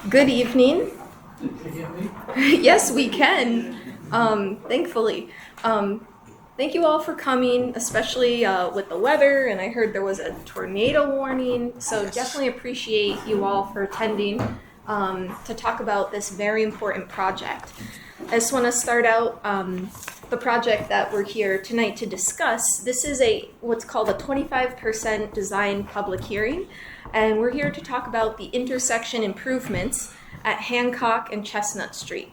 Good evening. Can you hear me? Yes, we can, thankfully. Thank you all for coming, especially with the weather, and I heard there was a tornado warning, so definitely appreciate you all for attending to talk about this very important project. I just want to start out the project that we're here tonight to discuss. This is what's called a 25% design public hearing, and we're here to talk about the intersection improvements at Hancock and Chestnut Street.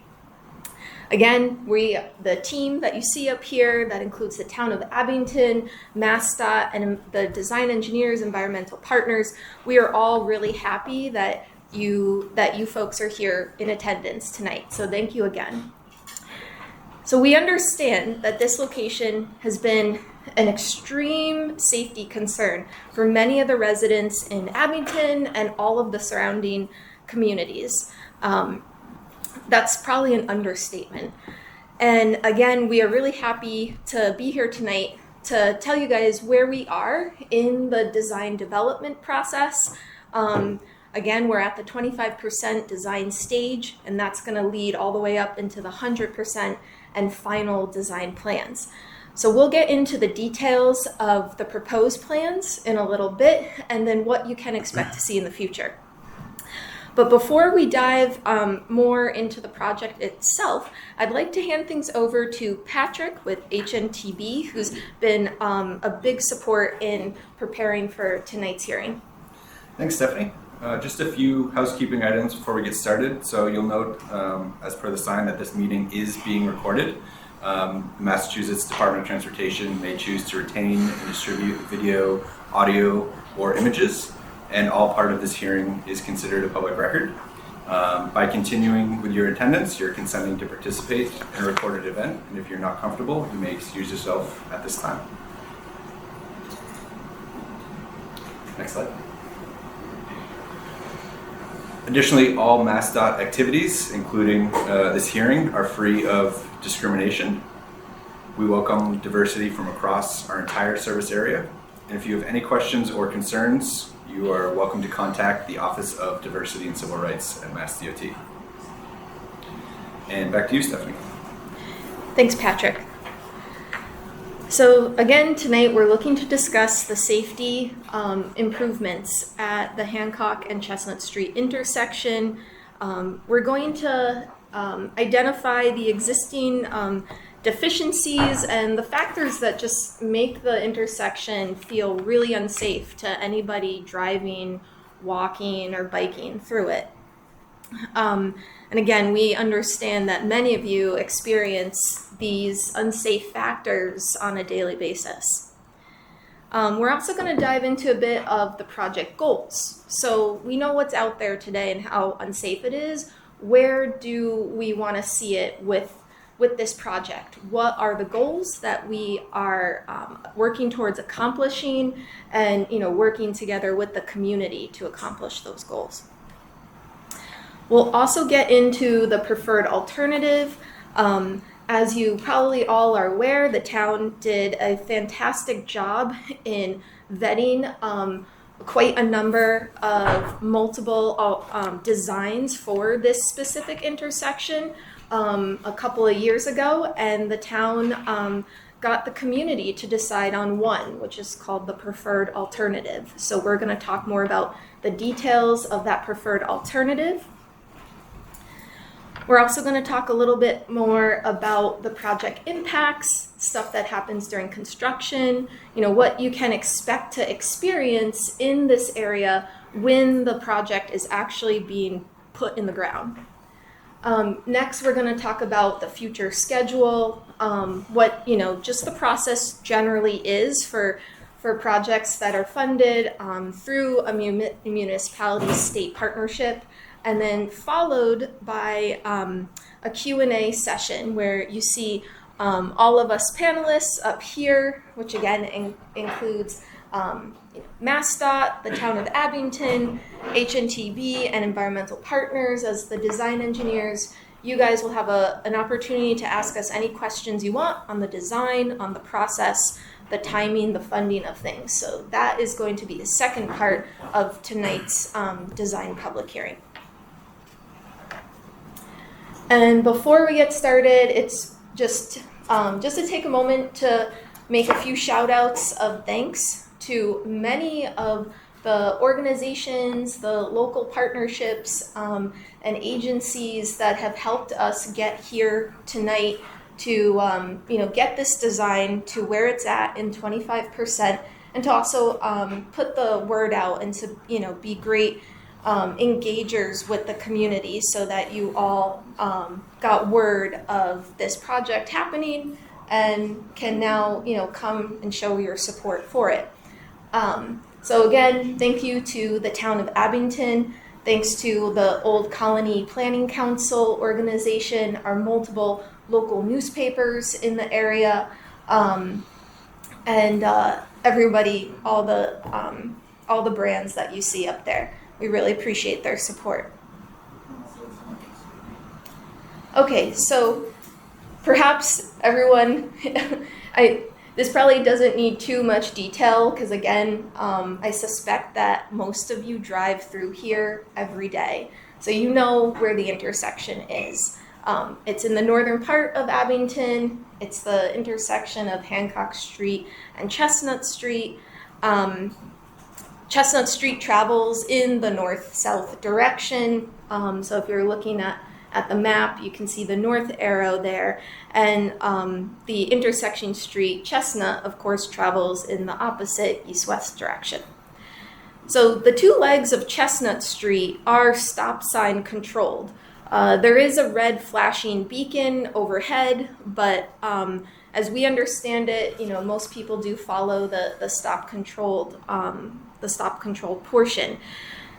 Again, the team that you see up here, that includes the town of Abington, MassDOT, and the design engineers, environmental partners, we are all really happy that you folks are here in attendance tonight. So thank you again. So we understand that this location has been an extreme safety concern for many of the residents in Abington and all of the surrounding communities. That's probably an understatement. And again, we are really happy to be here tonight to tell you guys where we are in the design development process. Again, we're at the 25% design stage, and that's going to lead all the way up into the 100% and final design plans. So we'll get into the details of the proposed plans in a little bit, and then what you can expect to see in the future. But before we dive more into the project itself, I'd like to hand things over to Patrick with HNTB, who's been a big support in preparing for tonight's hearing. Thanks, Stephanie. Just a few housekeeping items before we get started. So you'll note, as per the sign, that this meeting is being recorded. The Massachusetts Department of Transportation may choose to retain and distribute video, audio, or images, and all part of this hearing is considered a public record. By continuing with your attendance, you're consenting to participate in a recorded event, and if you're not comfortable, you may excuse yourself at this time. Next slide. Additionally, all MassDOT activities, including this hearing, are free of discrimination. We welcome diversity from across our entire service area, and if you have any questions or concerns, you are welcome to contact the Office of Diversity and Civil Rights at MassDOT. And back to you, Stephanie. Thanks, Patrick. So again, tonight we're looking to discuss the safety improvements at the Hancock and Chestnut Street intersection. We're going to identify the existing deficiencies and the factors that just make the intersection feel really unsafe to anybody driving, walking, or biking through it. And again, we understand that many of you experience these unsafe factors on a daily basis. We're also going to dive into a bit of the project goals. So we know what's out there today and how unsafe it is. Where do we want to see it with this project? What are the goals that we are working towards accomplishing, and working together with the community to accomplish those goals? We'll also get into the preferred alternative. As you probably all are aware, the town did a fantastic job in vetting quite a number of multiple designs for this specific intersection a couple of years ago, and the town got the community to decide on one, which is called the preferred alternative. So we're going to talk more about the details of that preferred alternative. We're also going to talk a little bit more about the project impacts, stuff that happens during construction, what you can expect to experience in this area when the project is actually being put in the ground. Next, we're going to talk about the future schedule, what just the process generally is for projects that are funded through a municipality-state partnership, and then followed by a Q&A session where you see all of us panelists up here, which again includes MassDOT, the town of Abington, HNTB, and environmental partners as the design engineers. You guys will have an opportunity to ask us any questions you want on the design, on the process, the timing, the funding of things. So that is going to be the second part of tonight's design public hearing. And before we get started, it's just to take a moment to make a few shout outs of thanks to many of the organizations, the local partnerships, and agencies that have helped us get here tonight to get this design to where it's at in 25%, and to also put the word out and to be great engagers with the community, so that you all got word of this project happening and can now come and show your support for it. So again, thank you to the town of Abington. Thanks to the Old Colony Planning Council organization, our multiple local newspapers in the area, and everybody, all the brands that you see up there. We really appreciate their support. Okay, so perhaps everyone, this probably doesn't need too much detail, because again, I suspect that most of you drive through here every day. So you know where the intersection is. It's in the northern part of Abington. It's the intersection of Hancock Street and Chestnut Street. Chestnut Street travels in the north-south direction. So if you're looking at the map, you can see the north arrow there. And the intersection street, Chestnut, of course, travels in the opposite east-west direction. So the two legs of Chestnut Street are stop sign controlled. There is a red flashing beacon overhead, but as we understand it, most people do follow the stop controlled portion.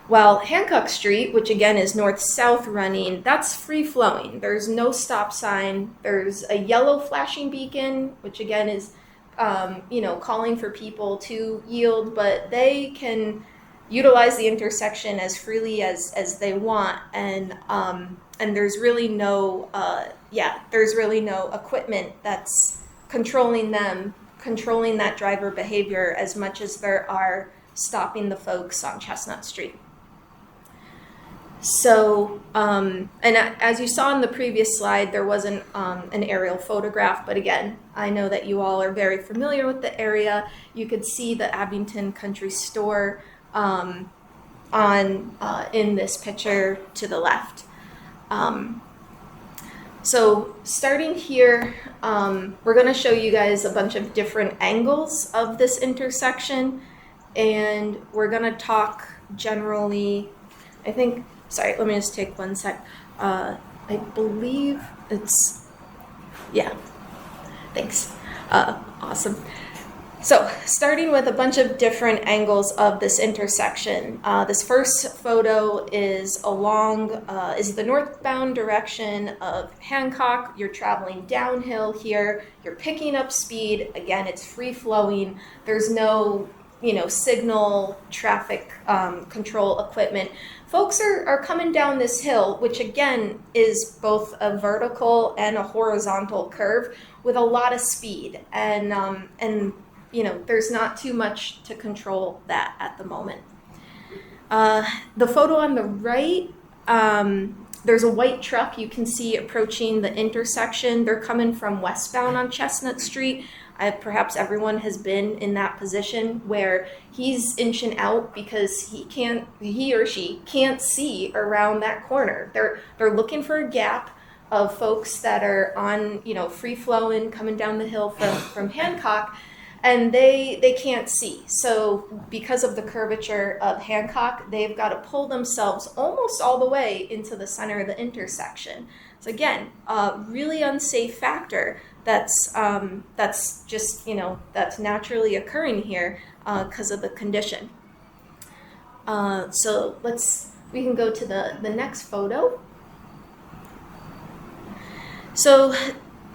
While Hancock Street, which again is north-south running, that's free-flowing. There's no stop sign. There's a yellow flashing beacon, which again is, calling for people to yield, but they can utilize the intersection as freely as they want, and there's really no equipment that's controlling that driver behavior as much as there are stopping the folks on Chestnut Street. So, and as you saw in the previous slide, there wasn't an aerial photograph, but again, I know that you all are very familiar with the area. You could see the Abington Country Store in this picture to the left. So starting here, we're going to show you guys a bunch of different angles of this intersection, and we're going to talk generally, let me just take one sec. I believe it's, yeah, thanks. Awesome. So starting with a bunch of different angles of this intersection. This first photo is is the northbound direction of Hancock. You're traveling downhill here. You're picking up speed. Again, it's free flowing. There's no signal, traffic control equipment. Folks are coming down this hill, which again is both a vertical and a horizontal curve with a lot of speed, and there's not too much to control that at the moment. The photo on the right, there's a white truck you can see approaching the intersection. They're coming from westbound on Chestnut Street. Perhaps everyone has been in that position where he's inching out because he or she can't see around that corner. They're looking for a gap of folks that are on, free flowing, coming down the hill from Hancock, and they can't see. So because of the curvature of Hancock, they've got to pull themselves almost all the way into the center of the intersection. So again, a really unsafe factor that's just, that's naturally occurring here because of the condition. So we can go to the next photo. So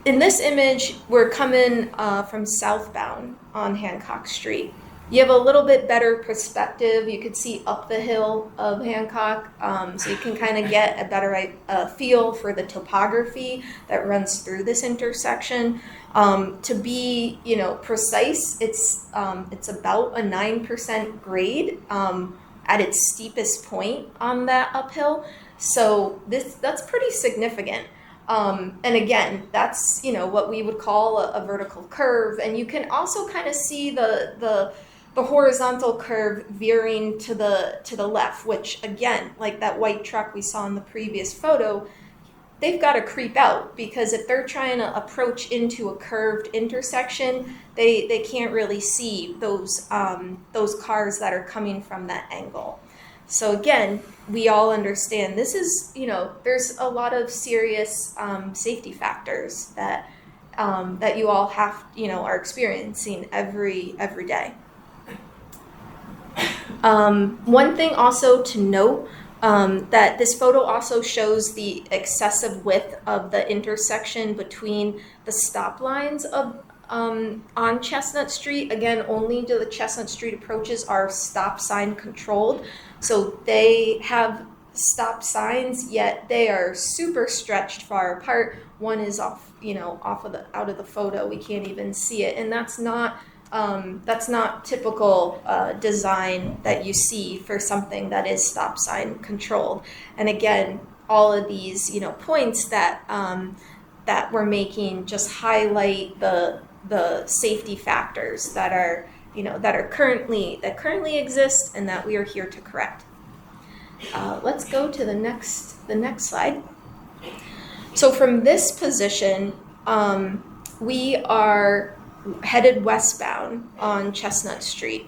in this image, we're coming from southbound on Hancock Street. You have a little bit better perspective. You could see up the hill of Hancock, so you can kind of get a better feel for the topography that runs through this intersection. To be, precise, it's about a 9% grade at its steepest point on that uphill. So that's pretty significant. And again, that's, what we would call a vertical curve. And you can also kind of see the horizontal curve veering to the left, which again, like that white truck we saw in the previous photo, they've got to creep out, because if they're trying to approach into a curved intersection, they can't really see those cars that are coming from that angle. So again, we all understand this is, there's a lot of serious safety factors that you all have, are experiencing every day. One thing also to note, that this photo also shows the excessive width of the intersection between the stop lines of on Chestnut Street. Again, only the Chestnut Street approaches are stop sign controlled. So they have stop signs, yet they are super stretched far apart. One is off, out of the photo. We can't even see it. And that's not typical design that you see for something that is stop sign controlled. And again, all of these, points that we're making just highlight the safety factors that are currently exist and that we are here to correct. Let's go to the next slide. So from this position, we are headed westbound on Chestnut Street.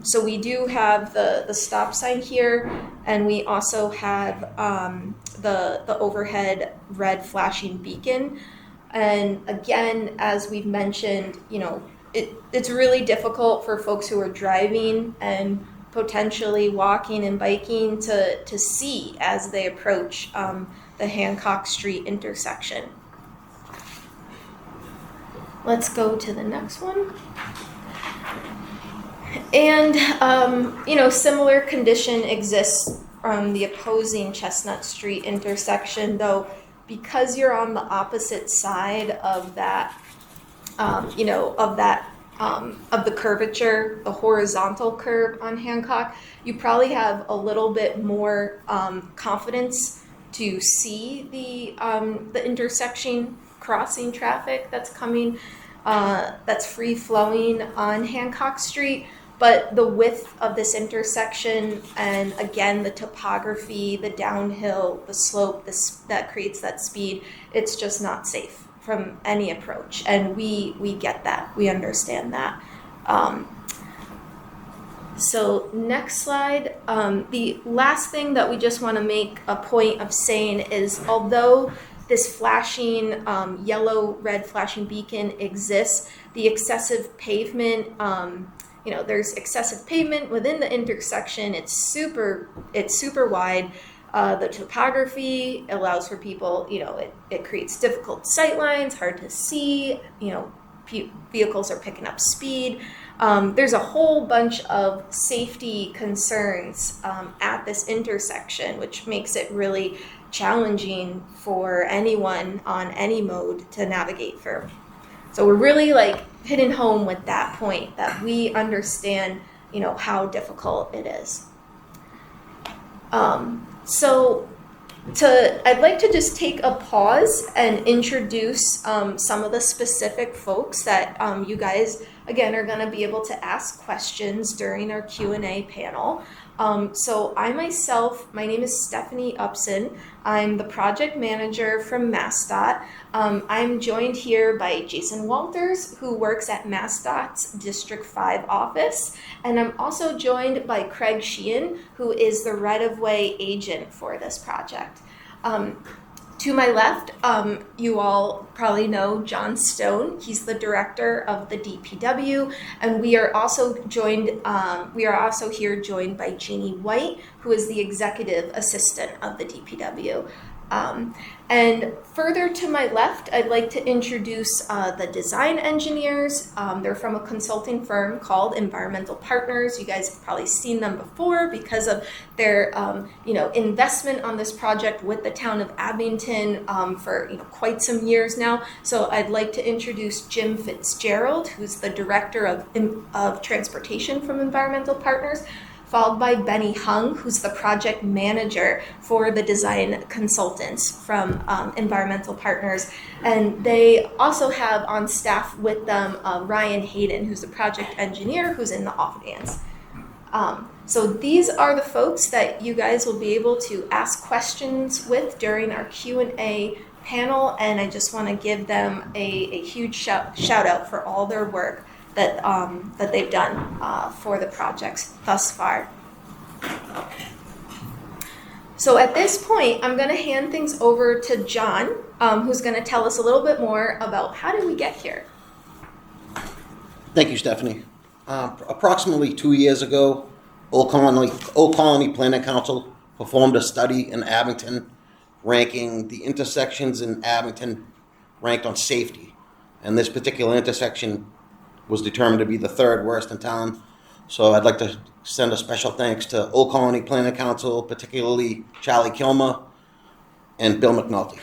So we do have the stop sign here, and we also have the overhead red flashing beacon. And again, as we've mentioned, it's really difficult for folks who are driving and potentially walking and biking to see as they approach the Hancock Street intersection. Let's go to the next one. And, similar condition exists from the opposing Chestnut Street intersection, though, because you're on the opposite side of that, of the curvature, the horizontal curve on Hancock, you probably have a little bit more confidence to see the intersection crossing traffic that's coming, that's free flowing on Hancock Street. But the width of this intersection, and again, the topography, the downhill, the slope, that creates that speed, it's just not safe from any approach. And we get that, we understand that. So next slide. The last thing that we just want to make a point of saying is, although this flashing yellow-red flashing beacon exists, the excessive pavement, there's excessive pavement within the intersection. It's super wide. The topography allows for people, it creates difficult sight lines, hard to see, vehicles are picking up speed. There's a whole bunch of safety concerns at this intersection, which makes it really challenging for anyone on any mode to navigate through. So we're really hitting home with that point, that we understand, how difficult it is. I'd like to just take a pause and introduce some of the specific folks that you guys, again, are going to be able to ask questions during our Q&A panel. So I myself, my name is Stephanie Upson. I'm the project manager from MassDOT. I'm joined here by Jason Walters, who works at MassDOT's District 5 office. And I'm also joined by Craig Sheehan, who is the right-of-way agent for this project. To my left, you all probably know John Stone. He's the director of the DPW, and we are also here joined by Jeannie White, who is the executive assistant of the DPW. And further to my left, I'd like to introduce the design engineers. They're from a consulting firm called Environmental Partners. You guys have probably seen them before because of their investment on this project with the town of Abington for quite some years now. So I'd like to introduce Jim Fitzgerald, who's the director of transportation from Environmental Partners. followed by Benny Hung, who's the project manager for the design consultants from Environmental Partners. And they also have on staff with them Ryan Hayden, who's the project engineer, who's in the audience. So these are the folks that you guys will be able to ask questions with during our Q&A panel, and I just want to give them a huge shout out for all their work that they've done for the projects thus far. So at this point, I'm going to hand things over to John, who's going to tell us a little bit more about how did we get here. Thank you, Stephanie. Approximately 2 years ago, Old Colony Planning Council performed a study in Abington ranking the intersections in Abington ranked on safety. And this particular intersection was determined to be the third worst in town. So I'd like to send a special thanks to Old Colony Planning Council, particularly Charlie Kilmer and Bill McNulty.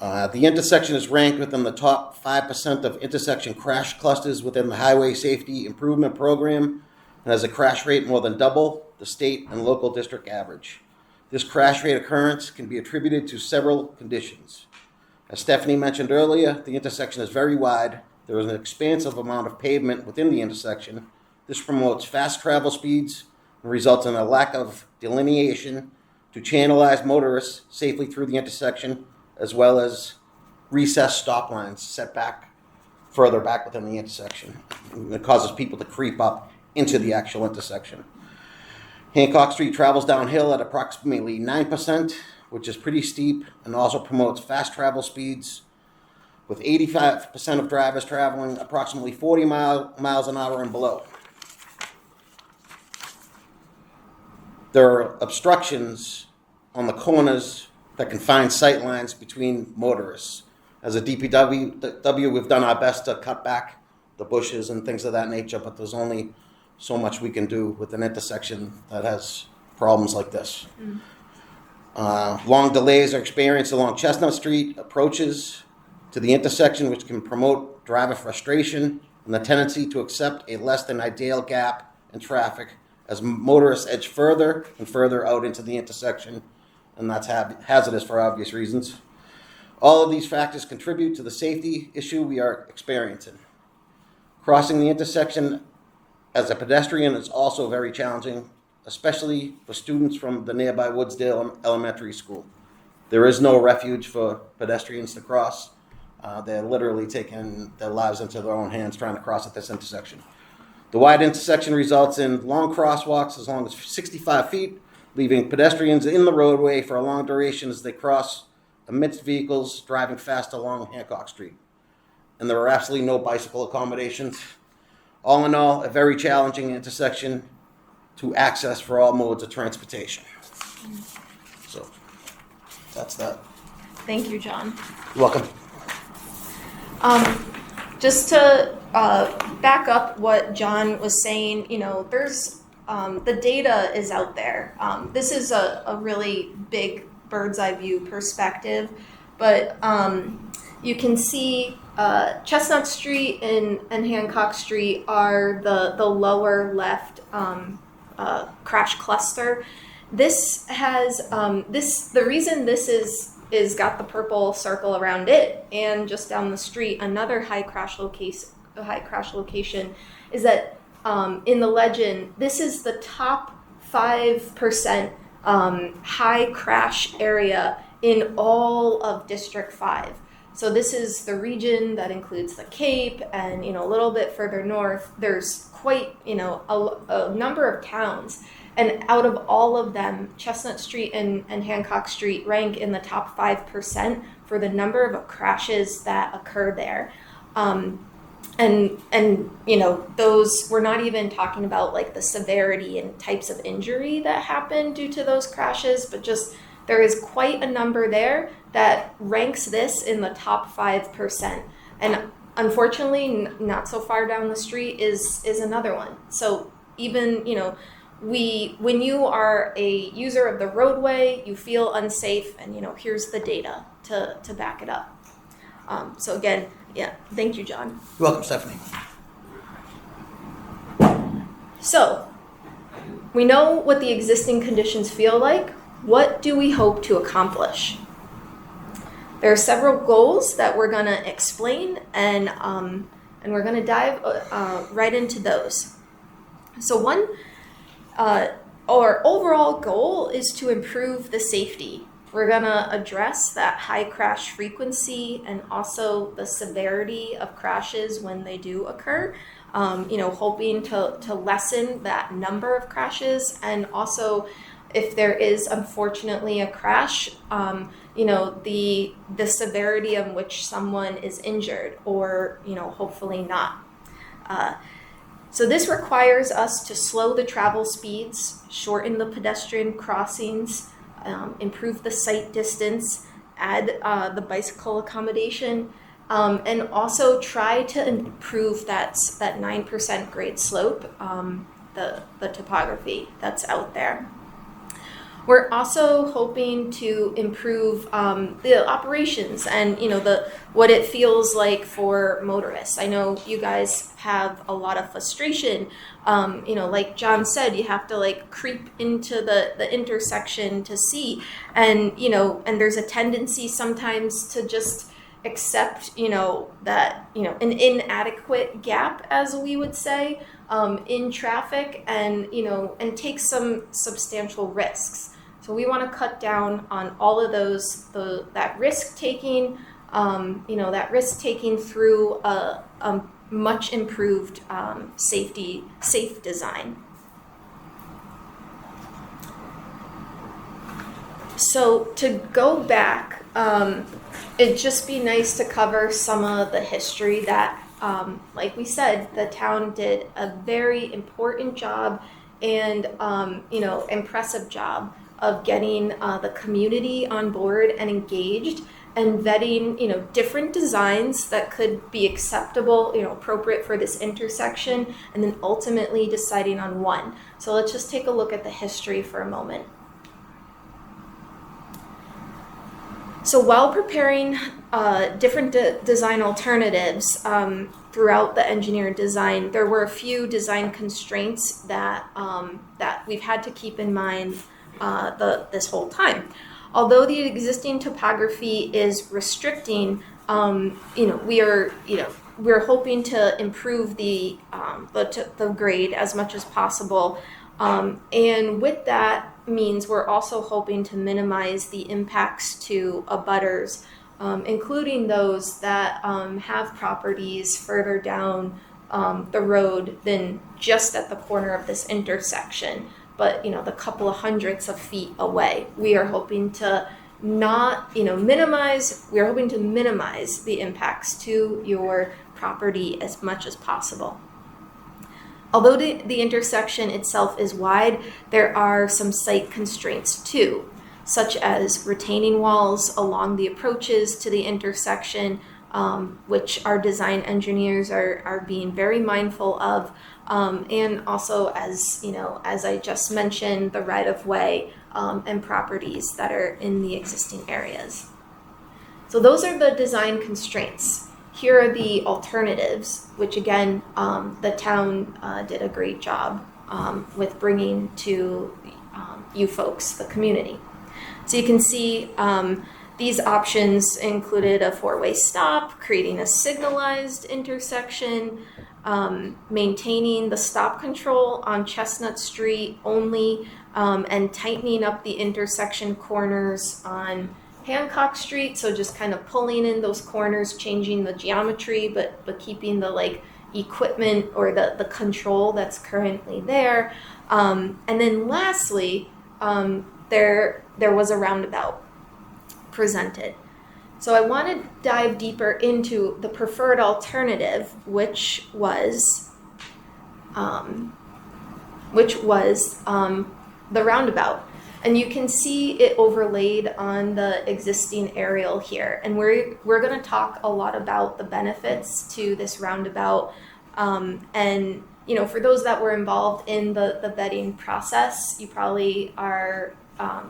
The intersection is ranked within the top 5% of intersection crash clusters within the Highway Safety Improvement Program and has a crash rate more than double the state and local district average. This crash rate occurrence can be attributed to several conditions. As Stephanie mentioned earlier, the intersection is very wide. There is an expansive amount of pavement within the intersection. This promotes fast travel speeds and results in a lack of delineation to channelize motorists safely through the intersection, as well as recessed stop lines set back further back within the intersection. It causes people to creep up into the actual intersection. Hancock Street travels downhill at approximately 9%, which is pretty steep, and also promotes fast travel speeds, with 85% of drivers traveling approximately 40 miles an hour and below. There are obstructions on the corners that confine sight lines between motorists. As a DPW, we've done our best to cut back the bushes and things of that nature, but there's only so much we can do with an intersection that has problems like this. Long delays are experienced along Chestnut Street approaches to the intersection, which can promote driver frustration and the tendency to accept a less than ideal gap in traffic as motorists edge further and further out into the intersection, and that's hazardous for obvious reasons. All of these factors contribute to the safety issue we are experiencing. Crossing the intersection as a pedestrian is also very challenging, especially for students from the nearby Woodsdale Elementary School. There is no refuge for pedestrians to cross. They're literally taking their lives into their own hands trying to cross at this intersection. The wide intersection results in long crosswalks as long as 65 feet, leaving pedestrians in the roadway for a long duration as they cross amidst vehicles driving fast along Hancock Street. And there are absolutely no bicycle accommodations. All in all, a very challenging intersection to access for all modes of transportation. So that's that. Thank you, John. You're welcome. Just to back up what John was saying, there's the data is out there. This is a really big bird's eye view perspective, but you can see Chestnut Street and Hancock Street are the lower left crash cluster. This has the reason this is got the purple circle around it, and just down the street another high crash location is that in the legend this is the top 5% high crash area in all of District 5. So this is the region that includes the Cape, and a little bit further north there's quite a number of towns, and out of all of them Chestnut Street and Hancock Street rank in the top 5% for the number of crashes that occur there. And those, we're not even talking about like the severity and types of injury that happen due to those crashes, but just there is quite a number there that ranks this in the top 5%. And unfortunately, not so far down the street is another one. So even, when you are a user of the roadway, you feel unsafe, and here's the data to back it up. So again, yeah, thank you, John. You're welcome, Stephanie. So We know what the existing conditions feel like. What do we hope to accomplish? There are several goals that we're going to explain, and we're going to dive right into those. So one, our overall goal is to improve the safety. We're going to address that high crash frequency and also the severity of crashes when they do occur. Hoping to lessen that number of crashes, and also if there is unfortunately a crash, the severity of which someone is injured, or hopefully not. So this requires us to slow the travel speeds, shorten the pedestrian crossings, improve the sight distance, add the bicycle accommodation, and also try to improve that 9% grade slope, the topography that's out there. We're also hoping to improve the operations and what it feels like for motorists. I know you guys have a lot of frustration. Like John said, you have to like creep into the intersection to see, and there's a tendency sometimes to just accept that an inadequate gap, as we would say, in traffic, and take some substantial risks. So we want to cut down on all of those, that risk taking, through a much improved safe design. So to go back, it'd just be nice to cover some of the history that, like we said, the town did a very important job and impressive job of getting the community on board and engaged, and vetting different designs that could be acceptable, appropriate for this intersection, and then ultimately deciding on one. So let's just take a look at the history for a moment. So while preparing different design alternatives throughout the engineered design, there were a few design constraints that we've had to keep in mind this whole time. Although the existing topography is restricting, we're hoping to improve the grade as much as possible, and with that means we're also hoping to minimize the impacts to abutters, including those that have properties further down the road than just at the corner of this intersection, but the couple of hundreds of feet away. We are hoping to minimize the impacts to your property as much as possible. Although the intersection itself is wide, there are some site constraints too, such as retaining walls along the approaches to the intersection, which our design engineers are being very mindful of, and also, as I just mentioned, the right-of-way and properties that are in the existing areas. So those are the design constraints. Here are the alternatives, which again, the town did a great job with bringing to you folks, the community. So you can see these options included a four-way stop, creating a signalized intersection, maintaining the stop control on Chestnut Street only, and tightening up the intersection corners on Hancock Street. So just kind of pulling in those corners, changing the geometry, but keeping the equipment or the control that's currently there. And then lastly, there was a roundabout presented. So I want to dive deeper into the preferred alternative, which was the roundabout. And you can see it overlaid on the existing aerial here. And we're going to talk a lot about the benefits to this roundabout. And for those that were involved in the vetting process, you probably are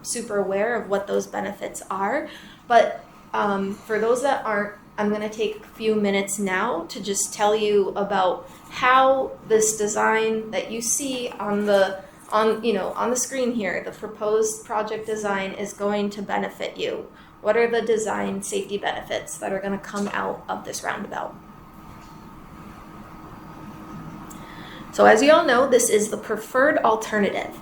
super aware of what those benefits are. But for those that aren't, I'm going to take a few minutes now to just tell you about how this design that you see on the on the screen here, the proposed project design is going to benefit you. What are the design safety benefits that are going to come out of this roundabout? So as you all know, this is the preferred alternative.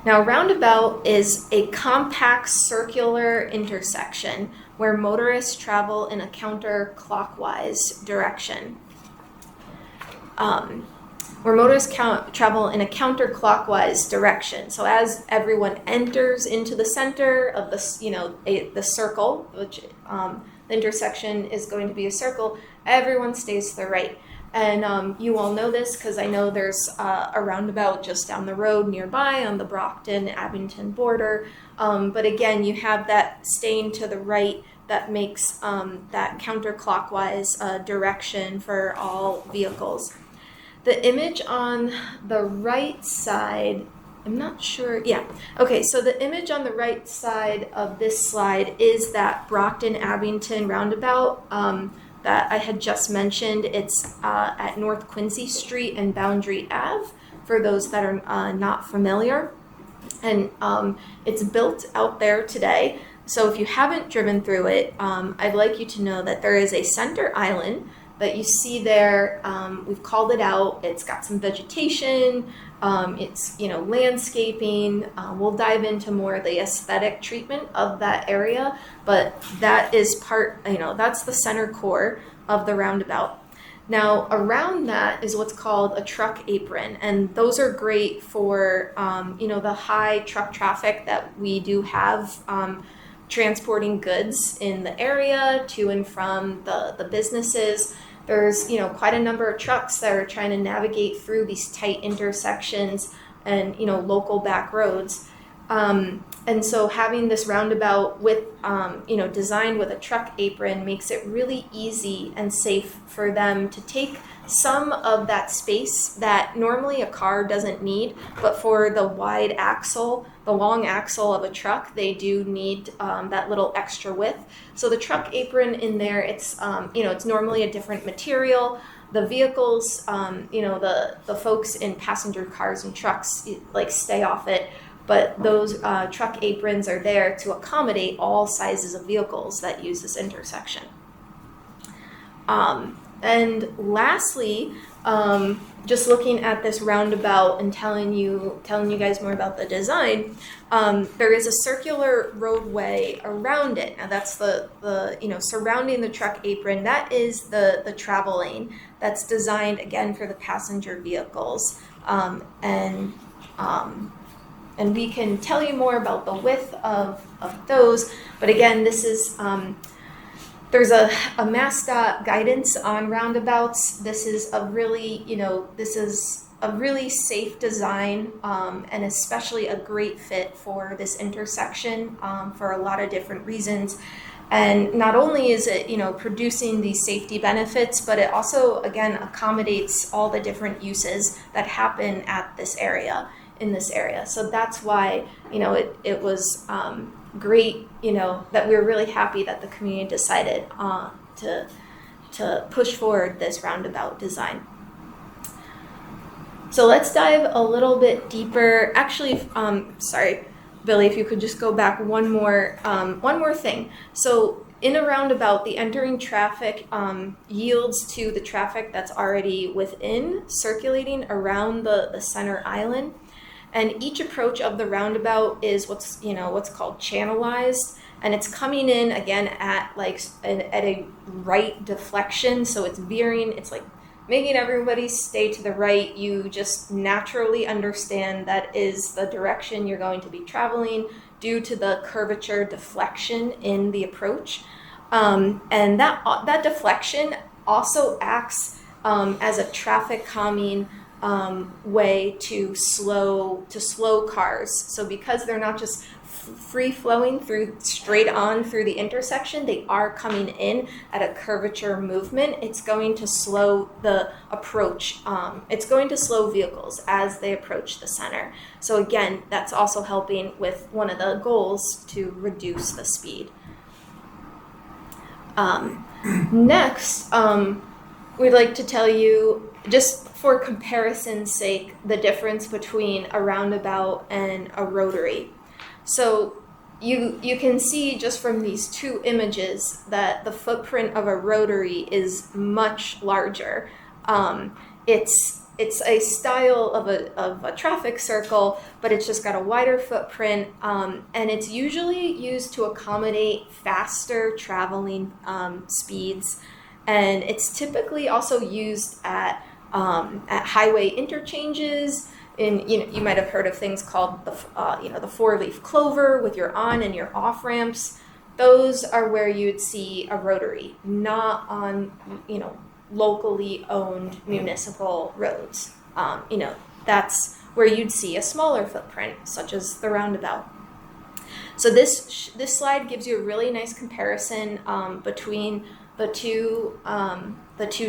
Now, roundabout is a compact circular intersection where motorists travel in a counterclockwise direction. Travel in a counterclockwise direction. So as everyone enters into the center of the circle, which the intersection is going to be a circle, everyone stays to the right. And you all know this because I know there's a roundabout just down the road nearby on the Brockton-Abington border. But again, you have that staying to the right that makes that counterclockwise direction for all vehicles. The image on the right side, I'm not sure, yeah. Okay, so the image on the right side of this slide is that Brockton-Abington roundabout that I had just mentioned. It's at North Quincy Street and Boundary Ave, for those that are not familiar. And it's built out there today. So if you haven't driven through it, I'd like you to know that there is a center island that you see there. We've called it out. It's got some vegetation. It's landscaping. We'll dive into more of the aesthetic treatment of that area, but that is that's the center core of the roundabout. Now, around that is what's called a truck apron, and those are great for the high truck traffic that we do have transporting goods in the area to and from the businesses. There's quite a number of trucks that are trying to navigate through these tight intersections and local back roads. And so having this roundabout with designed with a truck apron makes it really easy and safe for them to take some of that space that normally a car doesn't need, but for the wide axle, the long axle of a truck, they do need that little extra width. So the truck apron in there, it's it's normally a different material. The vehicles, the folks in passenger cars and trucks stay off it, but those truck aprons are there to accommodate all sizes of vehicles that use this intersection. And lastly, just looking at this roundabout and telling you guys more about the design, there is a circular roadway around it. Now that's the surrounding the truck apron. That is the travel lane that's designed again for the passenger vehicles. And we can tell you more about the width of those. But again, this is there's a MassDOT guidance on roundabouts. This is a really safe design, and especially a great fit for this intersection for a lot of different reasons. And not only is it producing these safety benefits, but it also again accommodates all the different uses that happen at this area. So that's why it was great that we were really happy that the community decided to push forward this roundabout design. So let's dive a little bit deeper. Actually, sorry, Billy, if you could just go back one more thing. So in a roundabout, the entering traffic yields to the traffic that's already within, circulating around the center island. And each approach of the roundabout is what's called channelized, and it's coming in again at a right deflection. So it's veering. It's making everybody stay to the right. You just naturally understand that is the direction you're going to be traveling due to the curvature deflection in the approach, and that deflection also acts as a traffic calming way to slow cars. So because they're not just free flowing straight on through the intersection, they are coming in at a curvature movement. It's going to slow the approach. It's going to slow vehicles as they approach the center. So again, that's also helping with one of the goals to reduce the speed. Next, we'd like to tell you just for comparison's sake, the difference between a roundabout and a rotary. So you can see just from these two images that the footprint of a rotary is much larger. It's a style of a traffic circle, but it's just got a wider footprint, and it's usually used to accommodate faster traveling speeds, and it's typically also used at highway interchanges. You might have heard of things called the 4-leaf clover with your on and your off ramps. Those are where you'd see a rotary, not on locally owned municipal roads. That's where you'd see a smaller footprint, such as the roundabout. So this slide gives you a really nice comparison between the two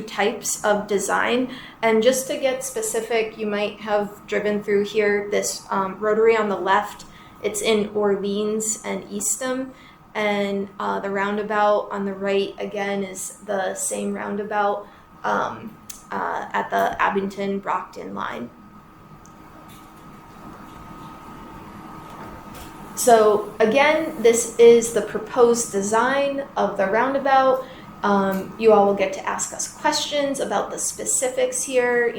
types of design. And just to get specific, you might have driven through here. This rotary on the left, it's in Orleans and Eastham. And the roundabout on the right, again, is the same roundabout at the Abington-Brockton line. So again, this is the proposed design of the roundabout. You all will get to ask us questions about the specifics here.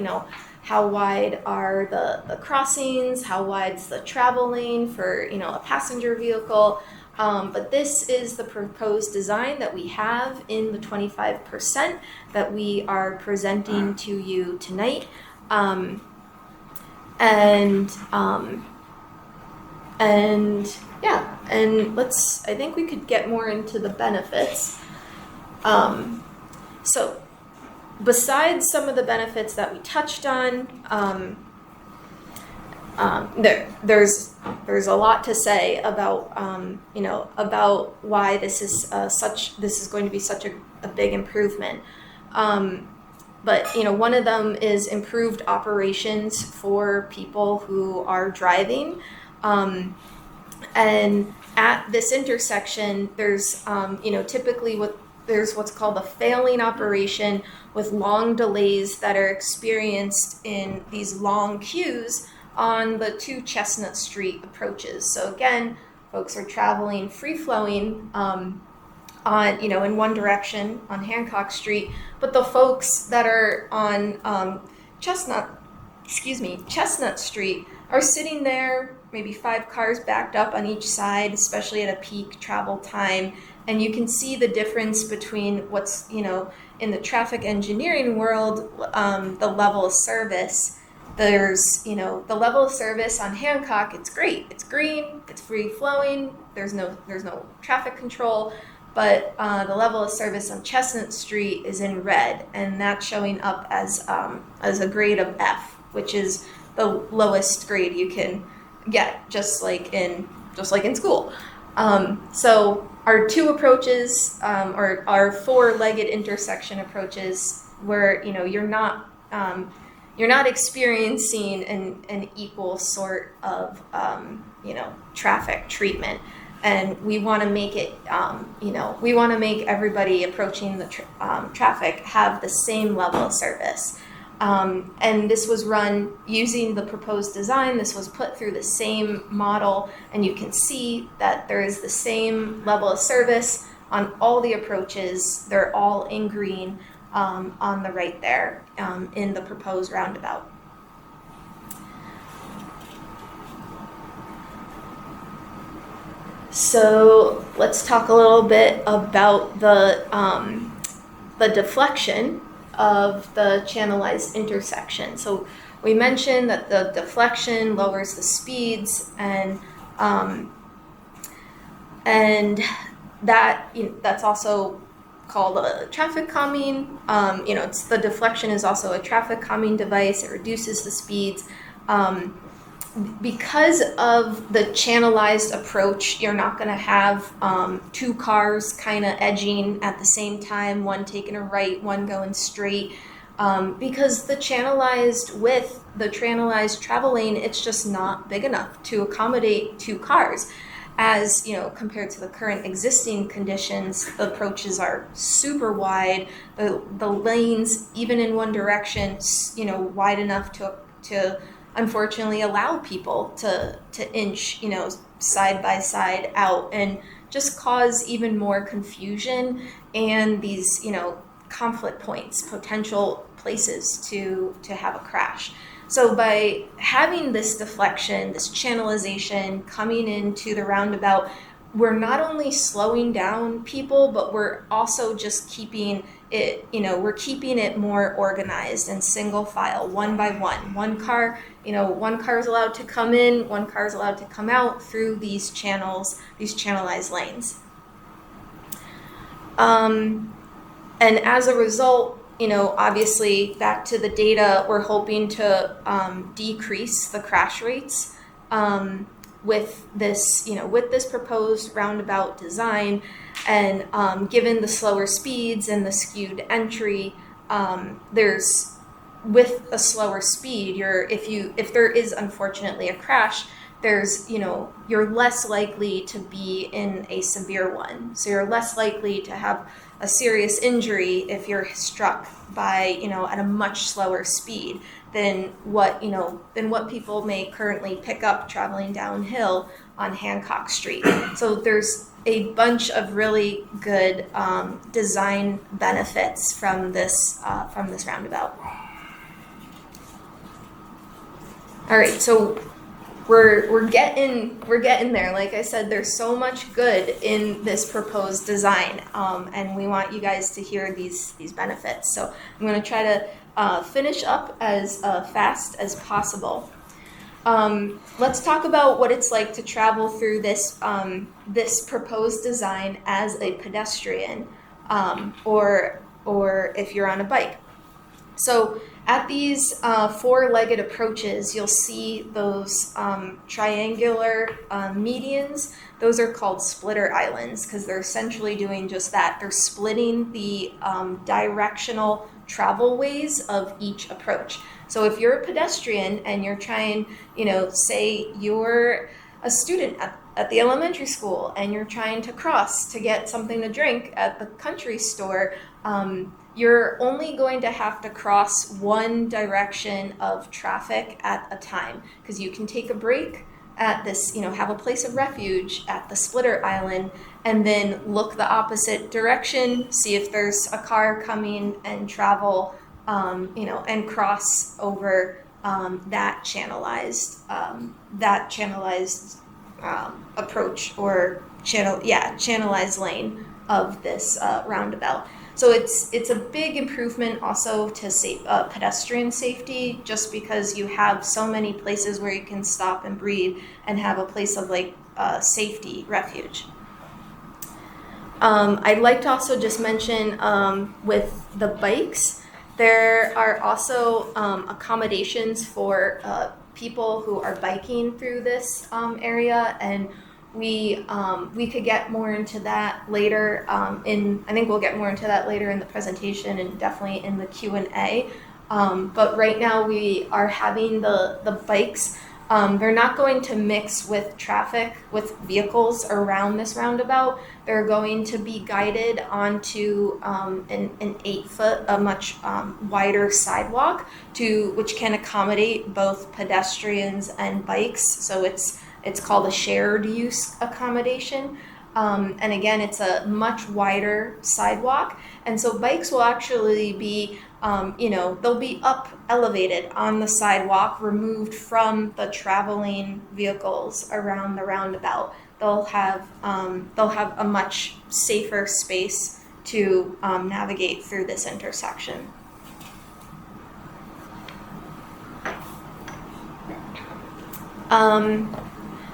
How wide are the crossings? How wide's the travel lane for a passenger vehicle? But this is the proposed design that we have in the 25% that we are presenting to you tonight. And I think we could get more into the benefits. So besides some of the benefits that we touched on, there's a lot to say about about why this is going to be such a big improvement. But one of them is improved operations for people who are driving. And at this intersection, there's typically there's what's called a failing operation with long delays that are experienced in these long queues on the two Chestnut Street approaches. So again, folks are traveling free-flowing in one direction on Hancock Street, but the folks that are on Chestnut Street are sitting there, maybe 5 cars backed up on each side, especially at a peak travel time. And you can see the difference between what's, in the traffic engineering world, the level of service. There's, the level of service on Hancock, it's great. It's green, it's free flowing, there's no traffic control, but the level of service on Chestnut Street is in red, and that's showing up as a grade of F, which is the lowest grade you can get, just like in school. So our two approaches, or our 4-legged intersection approaches, where you're not experiencing an equal sort of traffic treatment, and we want to make it we want to make everybody approaching the traffic have the same level of service. And this was run using the proposed design. This was put through the same model, and you can see that there is the same level of service on all the approaches. They're all in green on the right there in the proposed roundabout. So let's talk a little bit about the deflection of the channelized intersection. So we mentioned that the deflection lowers the speeds, and that's also called a traffic calming. The deflection is also a traffic calming device. It reduces the speeds. Because of the channelized approach, you're not going to have 2 cars kind of edging at the same time, one taking a right, one going straight. Because the channelized travel lane, it's just not big enough to accommodate 2 cars. as compared to the current existing conditions, the approaches are super wide. The lanes, even in one direction, wide enough to unfortunately allow people to inch side by side out, and just cause even more confusion and these conflict points, potential places to have a crash. So by having this deflection, this channelization coming into the roundabout, we're not only slowing down people, but we're also just keeping it, we're keeping it more organized and single file, one by one. One car is allowed to come in, one car is allowed to come out through these channels, these channelized lanes. And as a result, obviously back to the data, we're hoping to decrease the crash rates with this proposed roundabout design. And given the slower speeds and the skewed entry, with a slower speed, if there is unfortunately a crash, you're less likely to be in a severe one. So you're less likely to have a serious injury if you're struck by, at a much slower speed than what people may currently pick up traveling downhill on Hancock Street. So there's a bunch of really good design benefits from this roundabout. All right, so we're getting there. Like I said, there's so much good in this proposed design, and we want you guys to hear these benefits. So I'm going to try to finish up as fast as possible. Let's talk about what it's like to travel through this proposed design as a pedestrian, or if you're on a bike. So at these four-legged approaches, you'll see those triangular medians. Those are called splitter islands because they're essentially doing just that. They're splitting the directional travel ways of each approach. So if you're a pedestrian and you're trying, say you're a student at the elementary school and you're trying to cross to get something to drink at the country store, you're only going to have to cross one direction of traffic at a time, because you can take a break at this, have a place of refuge at the splitter island, and then look the opposite direction, see if there's a car coming, and travel, and cross over that channelized approach, or channelized lane of this roundabout. So it's a big improvement also to pedestrian safety, just because you have so many places where you can stop and breathe and have a place of safety, refuge. I'd like to also just mention with the bikes, there are also accommodations for people who are biking through this area, and we could get more into that later. I think we'll get more into that later in the presentation, and definitely in the Q&A. But right now we are having the bikes. They're not going to mix with traffic, with vehicles around this roundabout. They're going to be guided onto an 8-foot, a much wider sidewalk, which can accommodate both pedestrians and bikes. So it's called a shared use accommodation. And again, it's a much wider sidewalk. And so bikes will actually be, they'll be up elevated on the sidewalk, removed from the traveling vehicles around the roundabout. They'll have a much safer space to navigate through this intersection.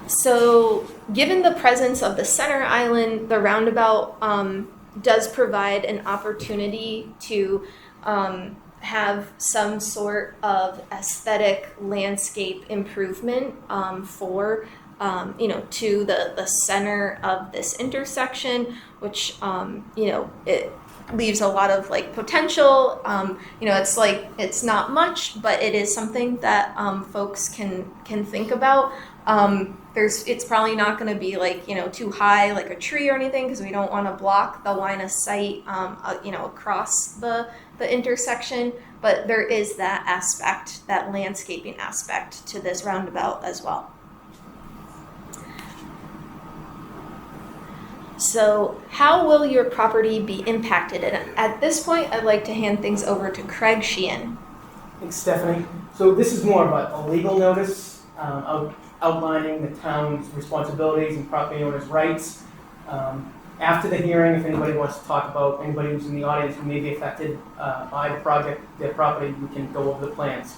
So given the presence of the center island, the roundabout does provide an opportunity to have some sort of aesthetic landscape improvement to the center of this intersection, which it leaves a lot of potential. It's not much, but it is something that folks can think about. It's probably not going to be like, too high like a tree or anything, because we don't want to block the line of sight, across the intersection. But there is that aspect, that landscaping aspect to this roundabout as well. So how will your property be impacted? And at this point, I'd like to hand things over to Craig Sheehan. Thanks, Stephanie. So this is more of a legal notice outlining the town's responsibilities and property owners' rights. After the hearing, if anybody wants to talk about, anybody who's in the audience who may be affected by the project, their property, we can go over the plans.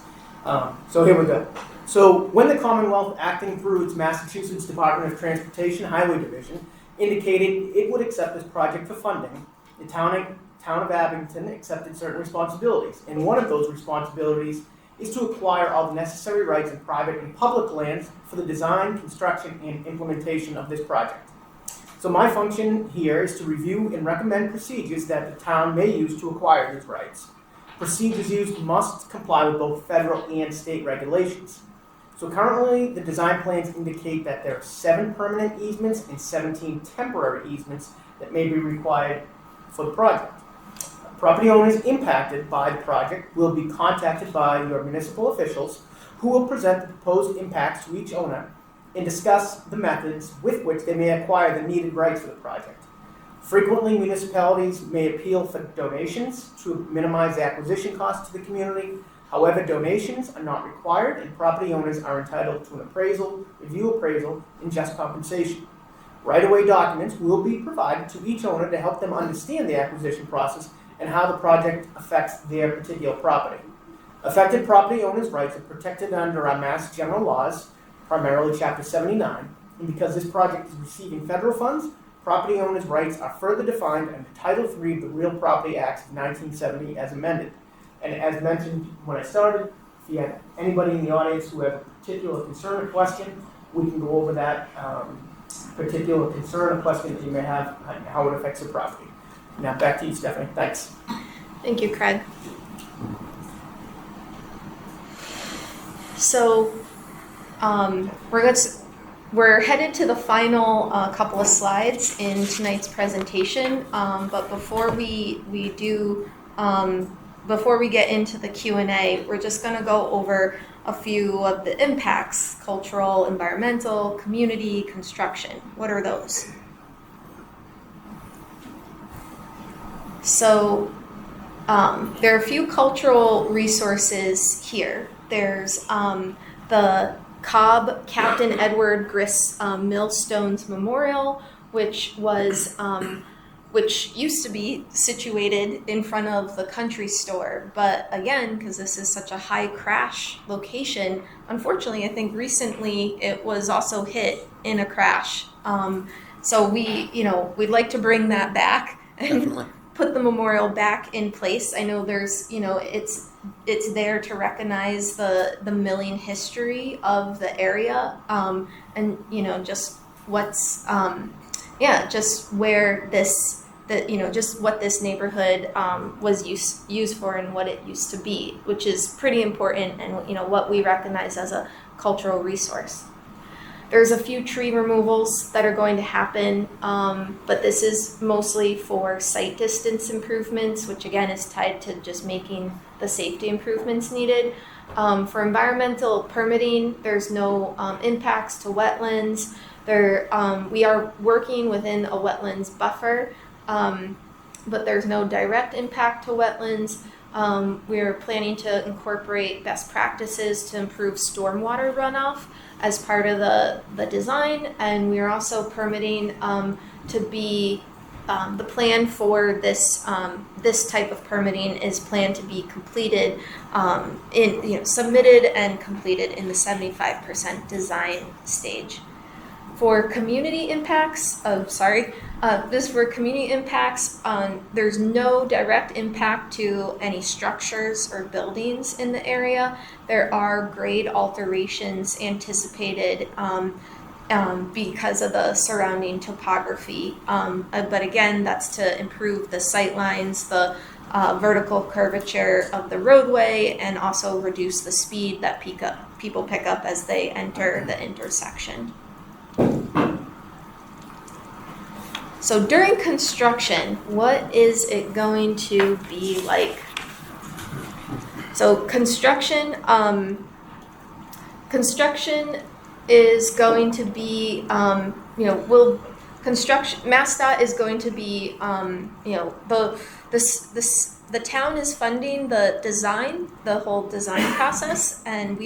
So here we go. So when the Commonwealth, acting through its Massachusetts Department of Transportation Highway Division, indicated it would accept this project for funding, the town of Abington accepted certain responsibilities. And one of those responsibilities is to acquire all the necessary rights in private and public lands for the design, construction, and implementation of this project. So my function here is to review and recommend procedures that the town may use to acquire these rights. Procedures used must comply with both federal and state regulations. So currently, the design plans indicate that there are 7 permanent easements and 17 temporary easements that may be required for the project. Property owners impacted by the project will be contacted by your municipal officials, who will present the proposed impacts to each owner and discuss the methods with which they may acquire the needed rights for the project. Frequently, municipalities may appeal for donations to minimize the acquisition costs to the community. However, donations are not required, and property owners are entitled to an appraisal, and just compensation. Right-of-way documents will be provided to each owner to help them understand the acquisition process and how the project affects their particular property. Affected property owners' rights are protected under our Mass General laws, primarily Chapter 79, and because this project is receiving federal funds, property owners' rights are further defined under Title III of the Real Property Act of 1970 as amended. And as mentioned when I started, if you have anybody in the audience who has a particular concern or question, we can go over that particular concern or question that you may have, how it affects the property. Now back to you, Stephanie. Thanks. Thank you, Craig. So we're headed to the final couple of slides in tonight's presentation, but before we get into the Q&A, we're just going to go over a few of the impacts: cultural, environmental, community, construction. What are those? So there are a few cultural resources here. There's the Cobb Captain Edward Griss Millstones Memorial, which used to be situated in front of the country store. But again, because this is such a high crash location, unfortunately, I think recently it was also hit in a crash. So we'd like to bring that back and Definitely. put the memorial back in place. I know there's, it's there to recognize the milling history of the area, and just what's just where just what this neighborhood was used for and what it used to be, which is pretty important, and what we recognize as a cultural resource. There's a few tree removals that are going to happen, but this is mostly for site distance improvements, which again is tied to just making the safety improvements needed. For environmental permitting, there's no impacts to wetlands. We are working within a wetlands buffer, but there's no direct impact to wetlands. We're planning to incorporate best practices to improve stormwater runoff as part of the design, and we are also permitting to be the plan for this type of permitting is planned to be completed submitted and completed in the 75% design stage. For community impacts, there's no direct impact to any structures or buildings in the area. There are grade alterations anticipated because of the surrounding topography. But again, that's to improve the sight lines, the vertical curvature of the roadway, and also reduce the speed that people pick up as they enter the intersection. So during construction, what is it going to be like? So construction is going to be, MassDOT is going to be, the town is funding the design, the whole design process, and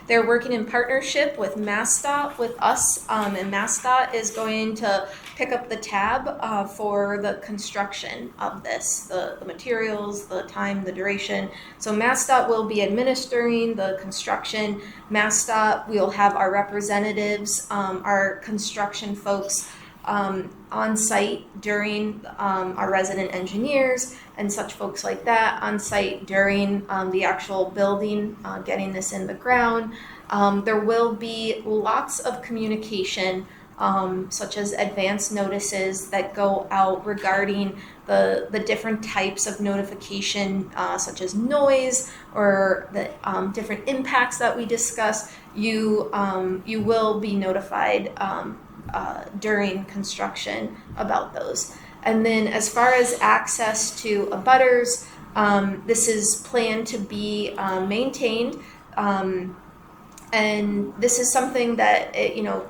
they're working in partnership with MassDOT, with us, and MassDOT is going to pick up the tab for the construction of this, the materials, the time, the duration. So MassDOT will be administering the construction. MassDOT, we'll have our representatives, our construction folks on site during our resident engineers and such folks like that on site during the actual building, getting this in the ground. There will be lots of communication, such as advance notices that go out regarding the different types of notification, such as noise or the different impacts that we discuss. You will be notified during construction about those. And then as far as access to abutters, this is planned to be maintained. And this is something that,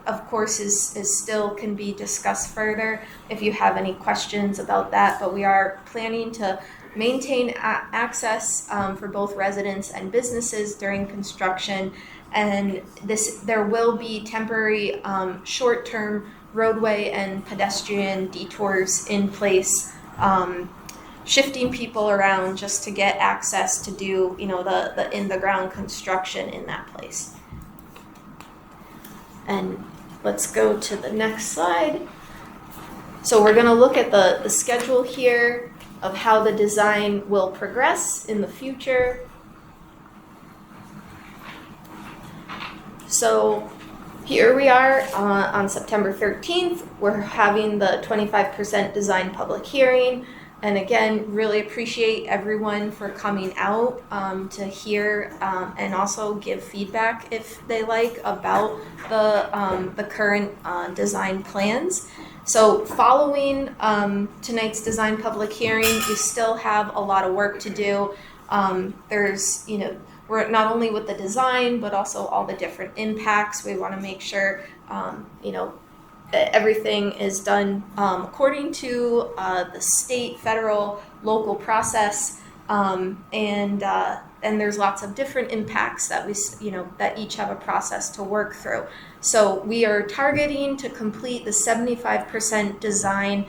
of course, is still can be discussed further if you have any questions about that. But we are planning to maintain access for both residents and businesses during construction. And there will be temporary short-term roadway and pedestrian detours in place, shifting people around just to get access to do the in-the-ground construction in that place. And let's go to the next slide. So we're going to look at the schedule here of how the design will progress in the future. So here we are on September 13th. We're having the 25% design public hearing. And again, really appreciate everyone for coming out to hear and also give feedback if they like about the current design plans. So following tonight's design public hearing, we still have a lot of work to do. There's, we're not only with the design, but also all the different impacts. We want to make sure, everything is done according to the state, federal, local process, and there's lots of different impacts that that each have a process to work through. So we are targeting to complete the 75% design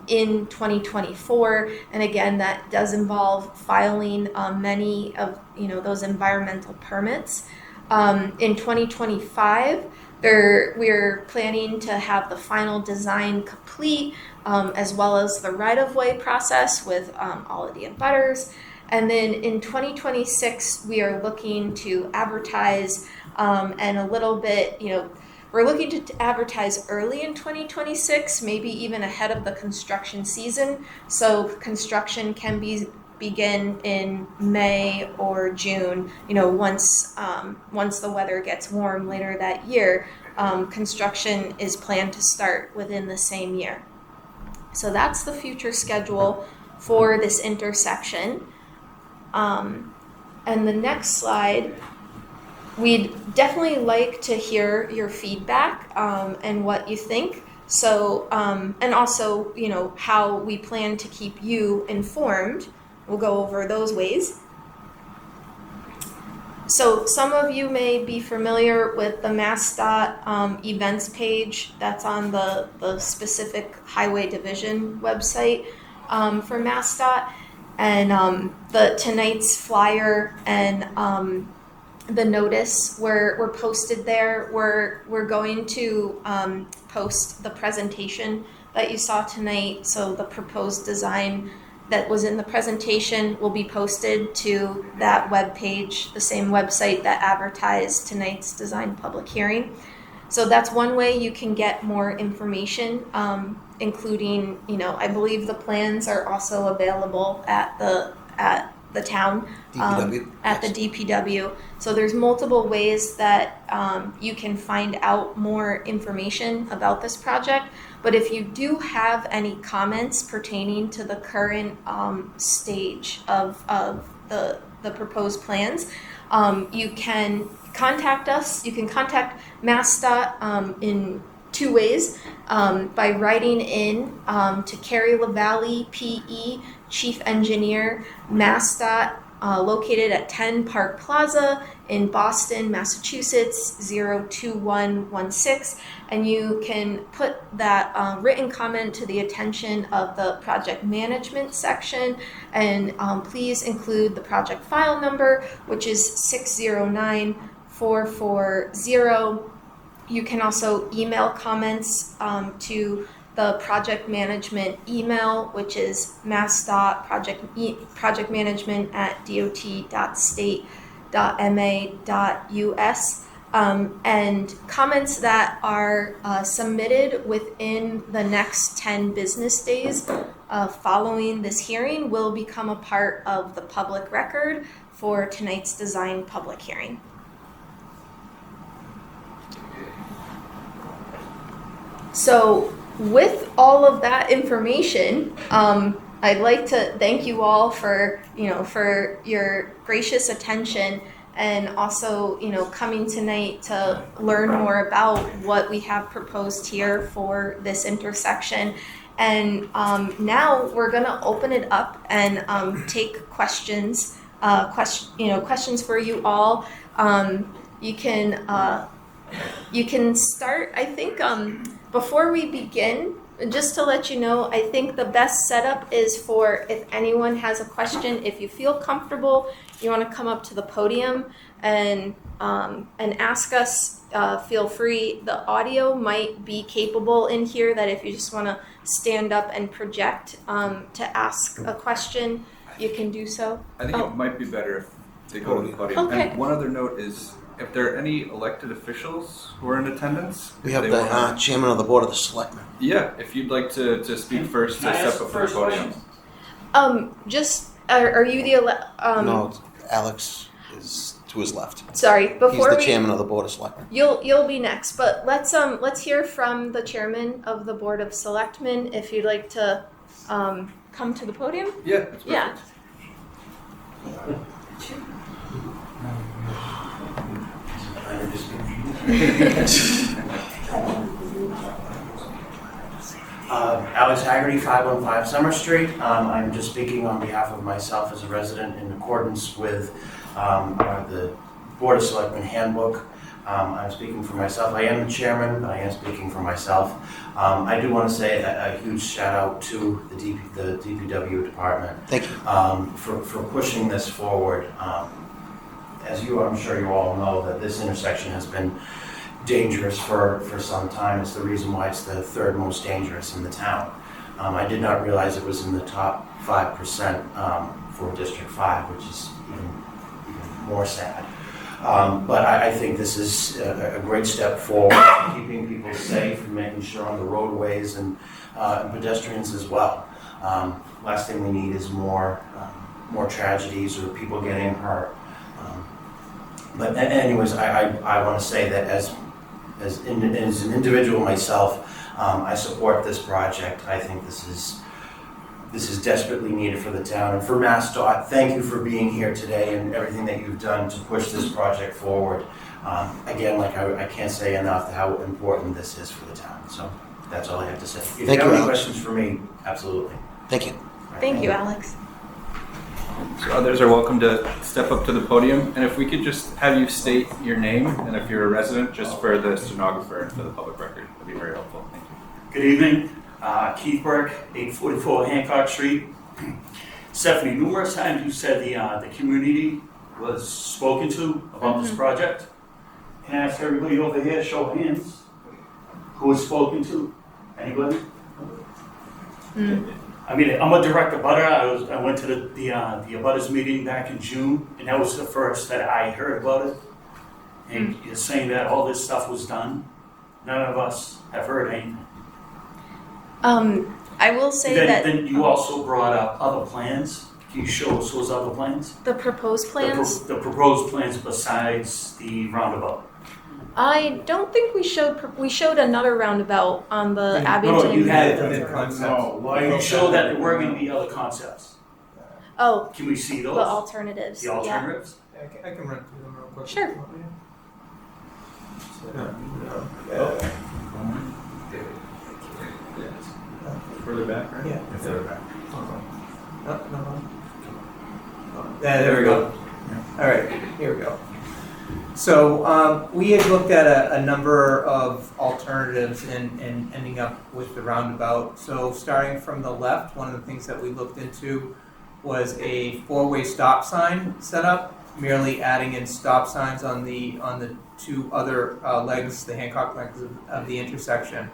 in 2024, and again, that does involve filing many of those environmental permits. In 2025. We're planning to have the final design complete, as well as the right-of-way process with all of the abutters. And then in 2026, we are looking to advertise and a little bit, we're looking to advertise early in 2026, maybe even ahead of the construction season. So construction can begin in May or June, once the weather gets warm later that year. Construction is planned to start within the same year. So that's the future schedule for this intersection. And the next slide, we'd definitely like to hear your feedback and what you think. So, and also, how we plan to keep you informed. We'll go over those ways. So some of you may be familiar with the MassDOT events page that's on the specific highway division website for MassDOT. And tonight's flyer and the notice were posted there. We're going to post the presentation that you saw tonight. So the proposed design that was in the presentation will be posted to that web page, the same website that advertised tonight's design public hearing. So that's one way you can get more information, including, I believe the plans are also available at the town. DPW. At the DPW. So there's multiple ways that you can find out more information about this project. But if you do have any comments pertaining to the current stage of the proposed plans, you can contact us. You can contact MassDOT in two ways. By writing in to Carrie LaValle, PE, Chief Engineer, MassDOT, located at 10 Park Plaza in Boston, Massachusetts, 02116. And you can put that written comment to the attention of the project management section. And please include the project file number, which is 609440. You can also email comments to the project management email, which is MassDOT project management at dot.state.ma.us. And comments that are submitted within the next 10 business days following this hearing will become a part of the public record for tonight's design public hearing. So with all of that information, I'd like to thank you all for your gracious attention, and also coming tonight to learn more about what we have proposed here for this intersection. And now we're going to open it up and take questions. Questions for you all. You can start. I think. Before we begin, just to let you know, I think the best setup is for if anyone has a question, if you feel comfortable, you want to come up to the podium and ask us, feel free. The audio might be capable in here that if you just want to stand up and project to ask a question, you can do so. I think it might be better if they go to the podium. Okay. And one other note is, if there are any elected officials who are in attendance, We have the chairman of the board of the selectmen. yeah, if you'd like to speak first, to step up to the podium. Just are you the No, Alex is to his left. Sorry, He's before the chairman of the board of selectmen. You'll be next, but let's hear from the chairman of the board of selectmen if you'd like to come to the podium. Yeah, that's perfect. Yeah. Alex Haggerty, 515 Summer Street. I'm just speaking on behalf of myself as a resident in accordance with the Board of Selectmen handbook. I'm speaking for myself. I am the chairman, but I am speaking for myself. I do want to say a huge shout out to the DPW department. Thank you. For pushing this forward. As I'm sure you all know, that this intersection has been dangerous for some time. It's the reason why it's the third most dangerous in the town. I did not realize it was in the top 5% for District 5, which is even more sad. But I think this is a great step forward in keeping people safe and making sure on the roadways and pedestrians as well. Last thing we need is more tragedies or people getting hurt. But anyways, I want to say that as an individual myself, I support this project. I think this is desperately needed for the town. And for MassDOT, thank you for being here today and everything that you've done to push this project forward. Again, I can't say enough how important this is for the town. So that's all I have to say. If you have any questions for me, absolutely. Thank you. Thank you, Alex. So others are welcome to step up to the podium, and if we could just have you state your name, and if you're a resident, just for the stenographer and for the public record, that'd be very helpful. Thank you. Good evening, Keith Burke, 844 Hancock Street. Stephanie, numerous times you said the community was spoken to about this project. Can I ask everybody over here, show of hands, who was spoken to? Anybody? I mean, I'm a direct abutter. I went to the abutters meeting back in June, and that was the first that I heard about it. And you're saying that all this stuff was done. None of us have heard anything. I will say that Then you also brought up other plans Can you show us those other plans? The proposed plans? The proposed plans besides the roundabout? I don't think we showed another roundabout on the Abington. No, you had The them. mid-concept. You showed that there were going to be other concepts. Oh, Can we see those? the alternatives. The alternatives? I can run through them real quick. Sure. Further back, right? Yeah. Further back. No. There we go. All right, here we go. So we had looked at a number of alternatives and ending up with the roundabout. So starting from the left, one of the things that we looked into was a four-way stop sign setup, merely adding in stop signs on the two other legs, the Hancock legs of the intersection.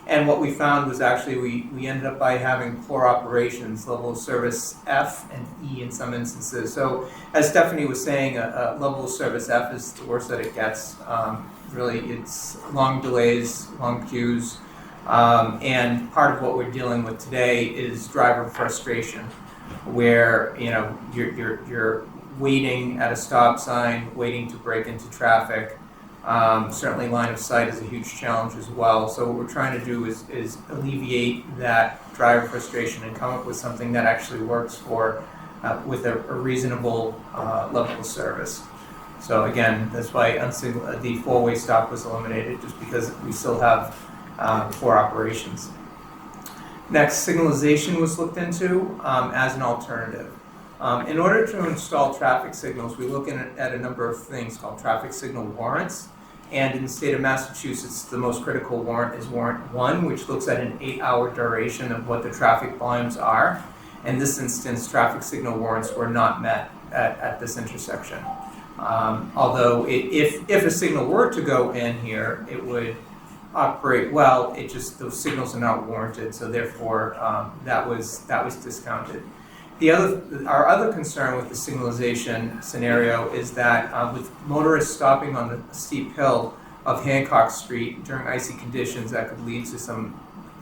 And what we found was actually we ended up by having poor operations, level of service F and E in some instances. So as Stephanie was saying, a level of service F is the worst that it gets. Really, it's long delays, long queues, and part of what we're dealing with today is driver frustration, where you're waiting at a stop sign, waiting to break into traffic. Certainly line of sight is a huge challenge as well. So what we're trying to do is alleviate that driver frustration and come up with something that actually works for with a reasonable level of service. So again, that's why the four-way stop was eliminated, just because we still have poor operations. Next, signalization was looked into as an alternative. In order to install traffic signals, we look at a number of things called traffic signal warrants. And in the state of Massachusetts, the most critical warrant is Warrant 1, which looks at an 8-hour duration of what the traffic volumes are. In this instance, traffic signal warrants were not met at this intersection. Although if a signal were to go in here, it would operate well. It just, those signals are not warranted, so therefore that was discounted. Our other concern with the signalization scenario is that with motorists stopping on the steep hill of Hancock Street during icy conditions, that could lead to some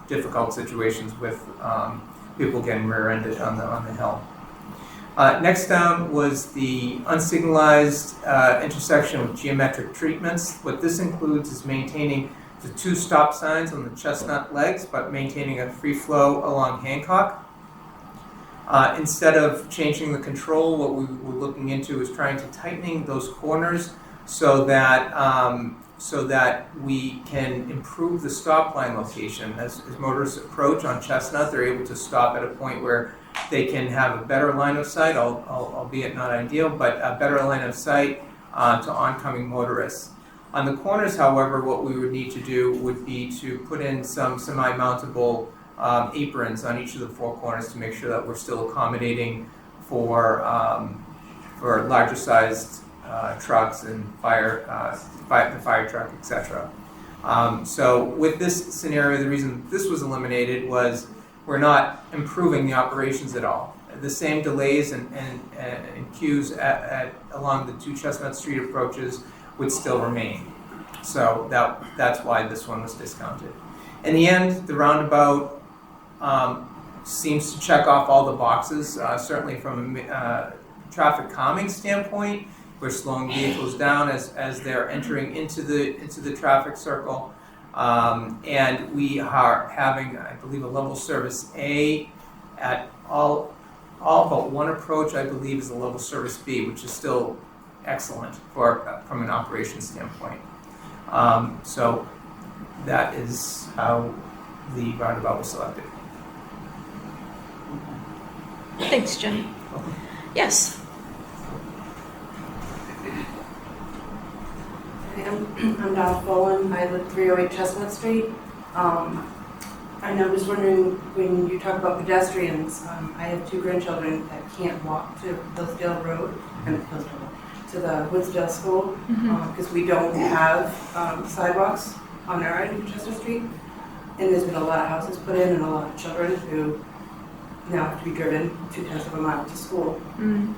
difficult situations with people getting rear-ended on the hill. Next down was the unsignalized intersection with geometric treatments. What this includes is maintaining the two stop signs on the Chestnut legs, but maintaining a free flow along Hancock. Instead of changing the control, what we were looking into is trying to tightening those corners so that we can improve the stop line location. As motorists approach on Chestnut, they're able to stop at a point where they can have a better line of sight, albeit not ideal, but a better line of sight to oncoming motorists. On the corners, however, what we would need to do would be to put in some semi-mountable aprons on each of the four corners to make sure that we're still accommodating for larger sized trucks and the fire truck, etc. So with this scenario, the reason this was eliminated was we're not improving the operations at all. The same delays and queues along the two Chestnut Street approaches would still remain. So that's why this one was discounted. In the end, the roundabout seems to check off all the boxes, certainly from a traffic calming standpoint. We're slowing vehicles down as they're entering into the traffic circle. And we are having, I believe, a level service A at all but one approach, I believe, is a level service B, which is still excellent from an operations standpoint. So that is how the roundabout was selected. Thanks, Jim. Yes. I'm Donna Bowen. I live 308 Chestnut Street. I was wondering, when you talk about pedestrians, I have two grandchildren that can't walk to Hillsdale Road, to the Woodsdale School, because we don't have sidewalks on our end of Chestnut Street. And there's been a lot of houses put in and a lot of children who now have to be driven 2/10 of a mile to school. And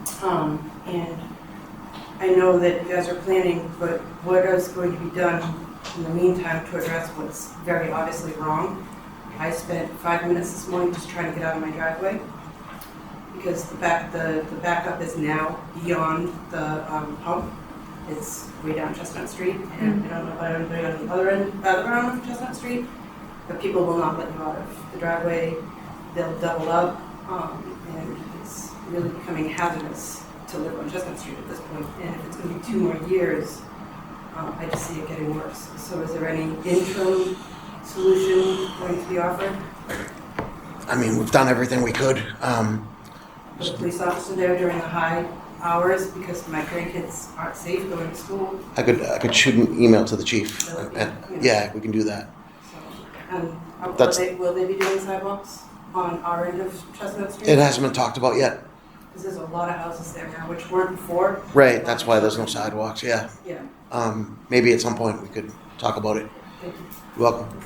I know that you guys are planning, but what is going to be done in the meantime to address what's very obviously wrong? I spent 5 minutes this morning just trying to get out of my driveway because the backup is now beyond the pump. It's way down Chestnut Street, and I don't know about anybody on the other arm of Chestnut Street, but people will not let you out of the driveway. They'll double up, and it's really becoming hazardous to live on Chestnut Street at this point. And if it's going to be 2 more years, I just see it getting worse. So is there any interim solution going to be offered? I mean, we've done everything we could. With a police officer there during the high hours because my grandkids aren't safe going to school. I could shoot an email to the chief. Yeah, we can do that. So, and That's- will they be doing sidewalks on our end of Chestnut Street? It hasn't been talked about yet. Because there's a lot of houses there now, which weren't before. Right, that's why there's no sidewalks, yeah. Yeah, Maybe at some point we could talk about it. thank you. You're welcome.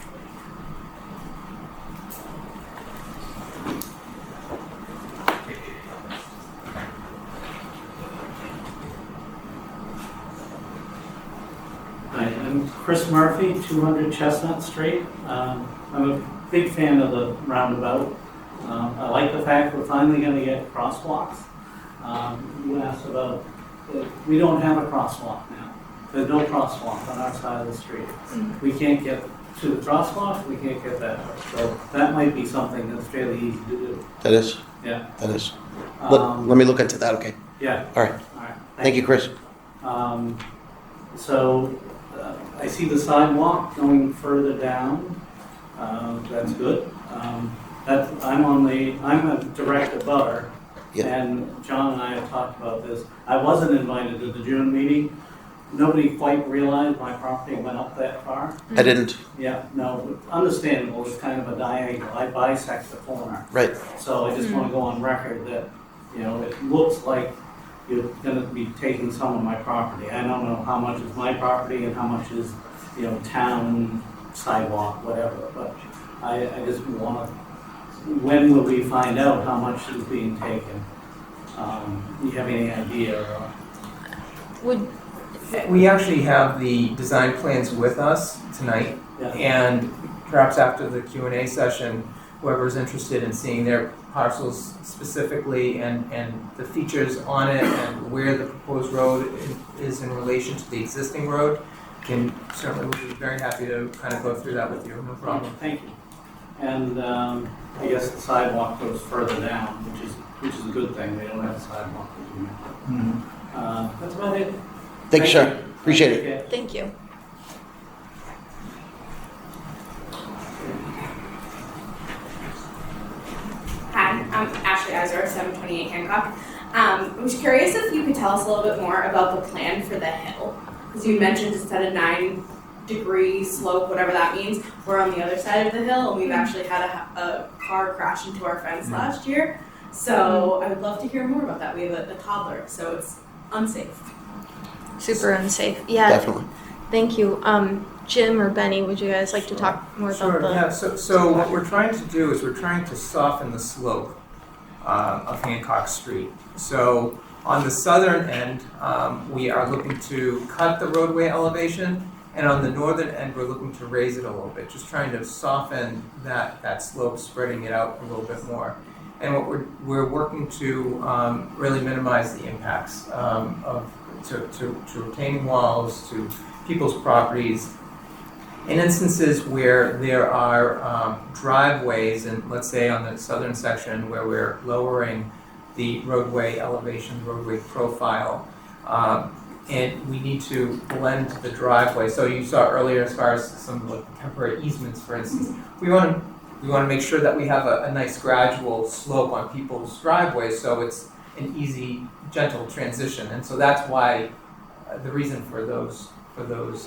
Hi, I'm Chris Murphy, 200 Chestnut Street. I'm a big fan of the roundabout. I like the fact we're finally going to get crosswalks. You asked about, we don't have a crosswalk now. There's no crosswalk on our side of the street. We can't get to the crosswalk, we can't get that way. So that might be something that's fairly easy to do. That is? Yeah. That is. Um, Let me look into that, okay? Yeah. All right. All right. Thank you, Chris. So I see the sidewalk going further down. That's good. I'm a direct abutter. Yeah. And John and I have talked about this. I wasn't invited to the June meeting. Nobody quite realized my property went up that far. I didn't. Yeah, no, understandable. It's kind of a diagonal. I bisect the corner. Right. So I just want to go on record that, it looks like you're going to be taking some of my property. I don't know how much is my property and how much is, town sidewalk, whatever. But I just want to, when will we find out how much is being taken? Do you have any idea? Or? Would We actually have the design plans with us tonight, Yeah. and perhaps after the Q&A session, whoever's interested in seeing their parcels specifically and the features on it and where the proposed road is in relation to the existing road, can certainly would be very happy to kind of go through that with you, no problem. Thank you. And I guess the sidewalk goes further down, which is a good thing. They don't have a sidewalk. That's about it. Thank you, sir. Appreciate it. it. thank you. Hi, I'm Ashley Iser, 728 Hancock. I was curious if you could tell us a little bit more about the plan for the hill. Because you mentioned it's at a 9-degree slope, whatever that means. We're on the other side of the hill, and we've actually had a car crash into our fence last year. So I would love to hear more about that. We have a toddler, so it's unsafe. Super unsafe. Yeah. Definitely. Thank you. Jim or Benny, would you guys like to talk more Sure, about the? yeah, so what we're trying to do is we're trying to soften the slope of Hancock Street. So on the southern end, we are looking to cut the roadway elevation, and on the northern end, we're looking to raise it a little bit, just trying to soften that slope, spreading it out a little bit more. And what we're working to really minimize the impacts to retaining walls, to people's properties. In instances where there are driveways, and let's say on the southern section where we're lowering the roadway elevation, roadway profile, and we need to blend the driveway. So you saw earlier, as far as some like temporary easements, for instance, we want to make sure that we have a nice gradual slope on people's driveways, so it's an easy, gentle transition. And so that's why the reason for those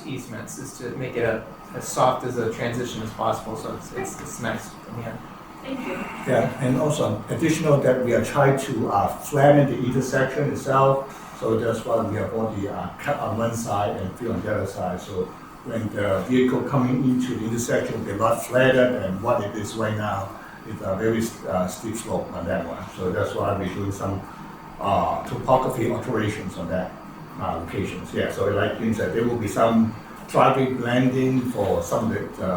easements is to make it as soft as a transition as possible, so it's nice in the end. Thank you. Yeah, and also additional that we are trying to flatten the intersection itself. So that's why we have all the cut on one side and fill on the other side. So when the vehicle coming into the intersection, they're not flattened, and what it is right now is a very steep slope on that one. So that's why we're doing some topography alterations on that locations. Yeah, so like Jim said, there will be some driveway blending for some of the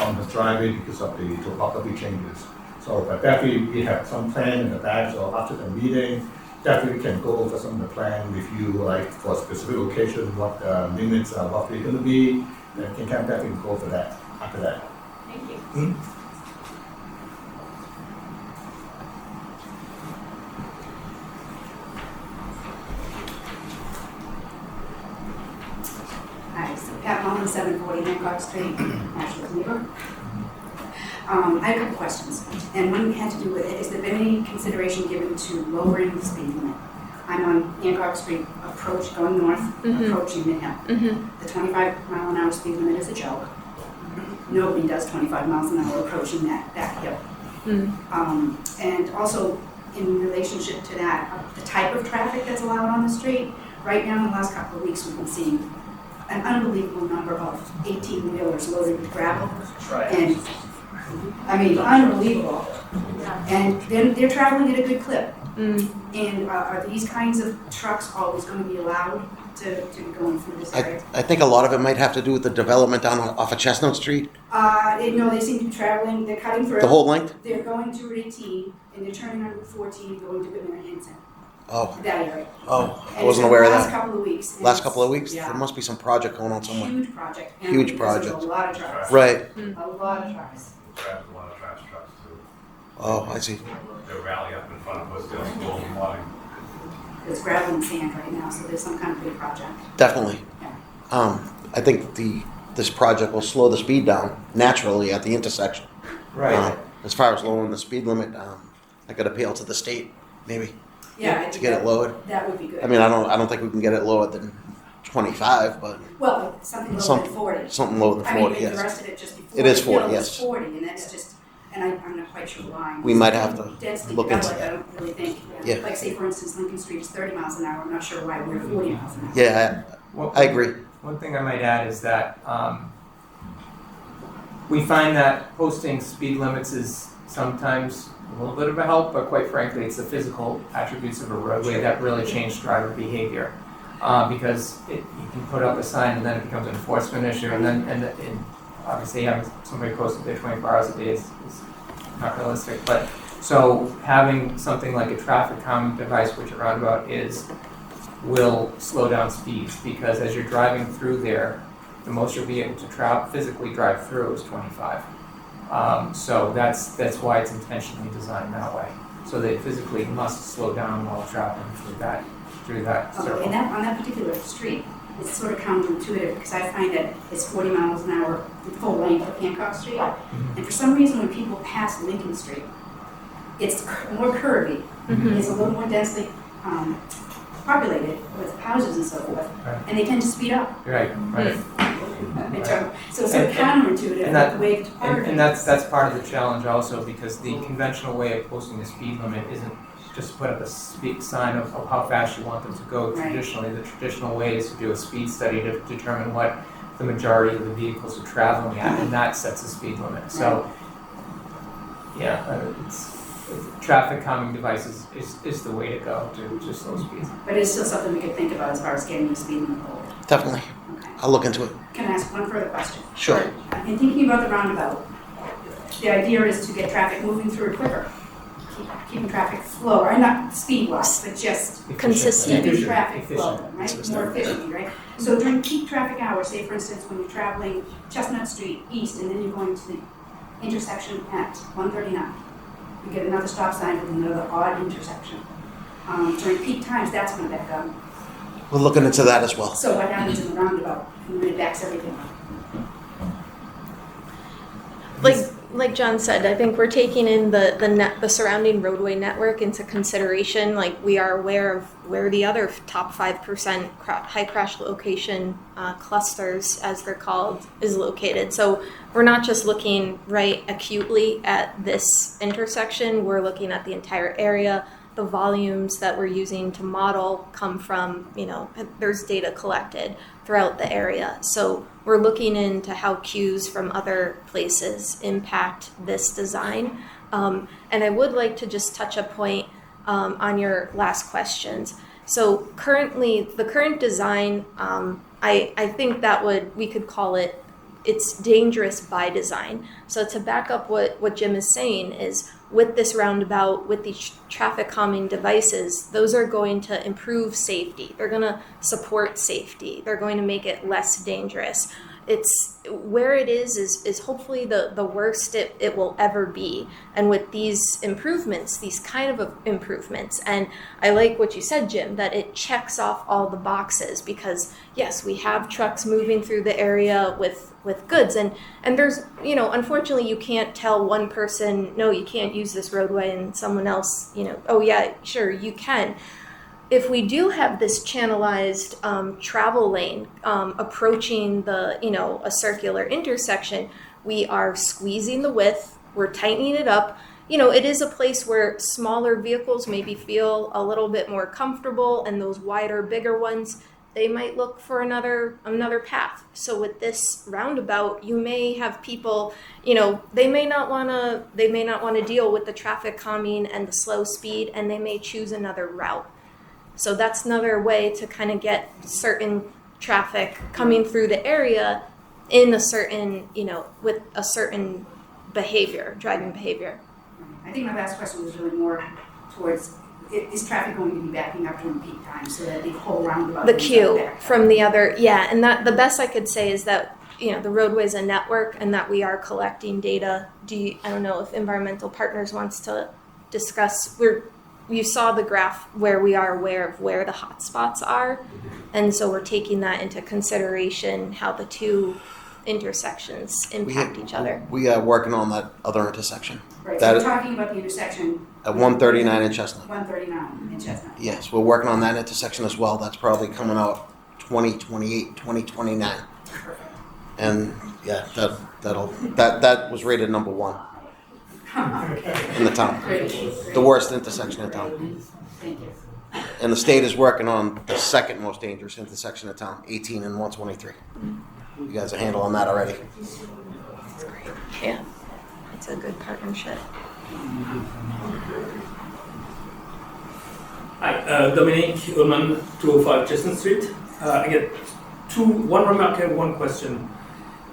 on the driveway because of the topography changes. So, but definitely we have some plan in the back, so after the meeting, definitely we can go over some of the plan with you, like for specific location, what the limits are roughly gonna be, then we can definitely go for that, after that. Thank you. Hi, so Pat Mullen, 740 Hancock Street, Nashville's neighbor. I have a couple questions, and one had to do with, has there been any consideration given to lowering the speed limit? I'm on Hancock Street, going north, approaching Midhill. The 25-mile-an-hour speed limit is a joke. Nobody does 25 miles an hour approaching that hill. And also, in relationship to that, the type of traffic that's allowed on the street, right now in the last couple of weeks, we've been seeing an unbelievable number of 18-wheelers loaded with gravel. And, I mean, unbelievable. And then they're traveling at a good clip. And are these kinds of trucks always going to be allowed to be going through this area? I think a lot of it might have to do with the development down off of Chestnut Street, No, they seem to be traveling, they're cutting through. the whole length. They're going to Route 18, and they're turning on Route 14, going to Whitmer Hanson, Oh, that area. oh, I And wasn't it's aware of the last that. couple of weeks. and Last it's- couple of weeks, Yeah. there must be some project going on somewhere. Huge project. and Huge because there's project. A lot of trucks. Right. A lot of trucks. Grabs a lot of trash trucks too. Oh, I see. They rally up in front of us, they'll school in the morning. There's gravel and sand right now, so there's some kind of big project. Definitely. Yeah. I think this project will slow the speed down naturally at the intersection. Right. As far as lowering the speed limit, I could appeal to the state, maybe, Yeah, I to think get it lowered. that would be good. I mean, I don't think we can get it lower than 25, but Well, something lower Some- than 40. something lower than I mean, 40, the yes. rest of it just before. It is the 40, hill yes. 40, and that's just, and I'm not quite sure why. We might have to Densely look into developed, I that. don't really think. Yeah. Like, say, for instance, Lincoln Street is 30 miles an hour, I'm not sure why we're 40 miles an hour. Yeah, Well, I agree. One thing I might add is that we find that posting speed limits is sometimes a little bit of a help, but quite frankly, it's the physical attributes of a roadway that really change driver behavior. Because you can put up a sign and then it becomes an enforcement issue, and obviously having somebody posted there 24 hours a day is not realistic. But so having something like a traffic calming device, which a roundabout will slow down speeds, because as you're driving through there, the most you'll be able to physically drive through is 25. So that's why it's intentionally designed that way. So they physically must slow down while traveling through that circle. Okay, and on that particular street, it's sort of counterintuitive, because I find that it's 40 miles an hour, the full length of Hancock Street. And for some reason, when people pass Lincoln Street, it's more curvy. It's a little more densely populated with houses and so forth, Right. and they tend to speed up. Right. So it's sort of counterintuitive and that- the way the topography And that's part of the challenge also, because the conventional way of posting a speed limit isn't just to put up a sign of how fast you want them to go. Right. Traditionally, the traditional way is to do a speed study to determine what the majority of the vehicles are traveling at, and that sets a speed limit. So, yeah, traffic calming devices is the way to go to slow speeds. But it's still something we could think about as far as getting the speed limit lower. Definitely. Okay. I'll look into it. Can I ask one further question? Sure. In thinking about the roundabout, the idea is to get traffic moving through it quicker. Keeping traffic slower, or not speed-wise, but just Consistent. keeping traffic flowing, Efficient. right? More efficiently, right? So during peak traffic hours, say for instance, when you're traveling Chestnut Street east and then you're going to the intersection at 139, you get another stop sign with another odd intersection. During peak times, that's when back up. We're looking into that as well. So what happens in the roundabout when it backs everything up? Like John said, I think we're taking in the surrounding roadway network into consideration. Like, we are aware of where the other top 5% high crash location clusters, as they're called, is located. So we're not just looking right acutely at this intersection. We're looking at the entire area. The volumes that we're using to model come from, there's data collected throughout the area. So we're looking into how cues from other places impact this design. And I would like to just touch a point on your last questions. So currently, the current design, I think we could call it it's dangerous by design. So to back up what Jim is saying is, with this roundabout, with these traffic calming devices, those are going to improve safety. They're going to support safety. They're going to make it less dangerous. It's where it is hopefully the worst it will ever be. And with these improvements, these kind of improvements, and I like what you said, Jim, that it checks off all the boxes, because yes, we have trucks moving through the area with goods, and there's, you know, unfortunately you can't tell one person, no, you can't use this roadway, and someone else, you know, oh yeah, sure, you can. If we do have this channelized travel lane approaching a circular intersection, we are squeezing the width, we're tightening it up. You know, it is a place where smaller vehicles maybe feel a little bit more comfortable, and those wider, bigger ones, they might look for another path. So with this roundabout, you may have people, you know, they may not want to deal with the traffic calming and the slow speed, and they may choose another route. So that's another way to kind of get certain traffic coming through the area in a certain, you know, with a certain behavior, driving behavior. I think my last question was really more towards, is traffic going to be backing up during peak time so that the whole roundabout The ends up queue backed from up? the other, yeah, and that the best I could say is that, you know, the roadway is a network, and that we are collecting data. I don't know if Environmental Partners wants to discuss. You saw the graph where we are aware of where the hot spots are, and so we're taking that into consideration, how the two intersections impact each other. We are working on that other intersection. Right, That so is- we're talking about the intersection. At 139 in Chestnut. 139 in Chestnut. Yes, we're working on that intersection as well. That's probably coming out 2028, 2029. And yeah, that was rated number 1 in the town. The worst intersection in town. Thank you. And the state is working on the second most dangerous intersection in town, 18 and 123. You guys are handling that already. Yeah, it's a good partnership. Hi, Dominique Ullman, 205 Chestnut Street. I get one remark and one question.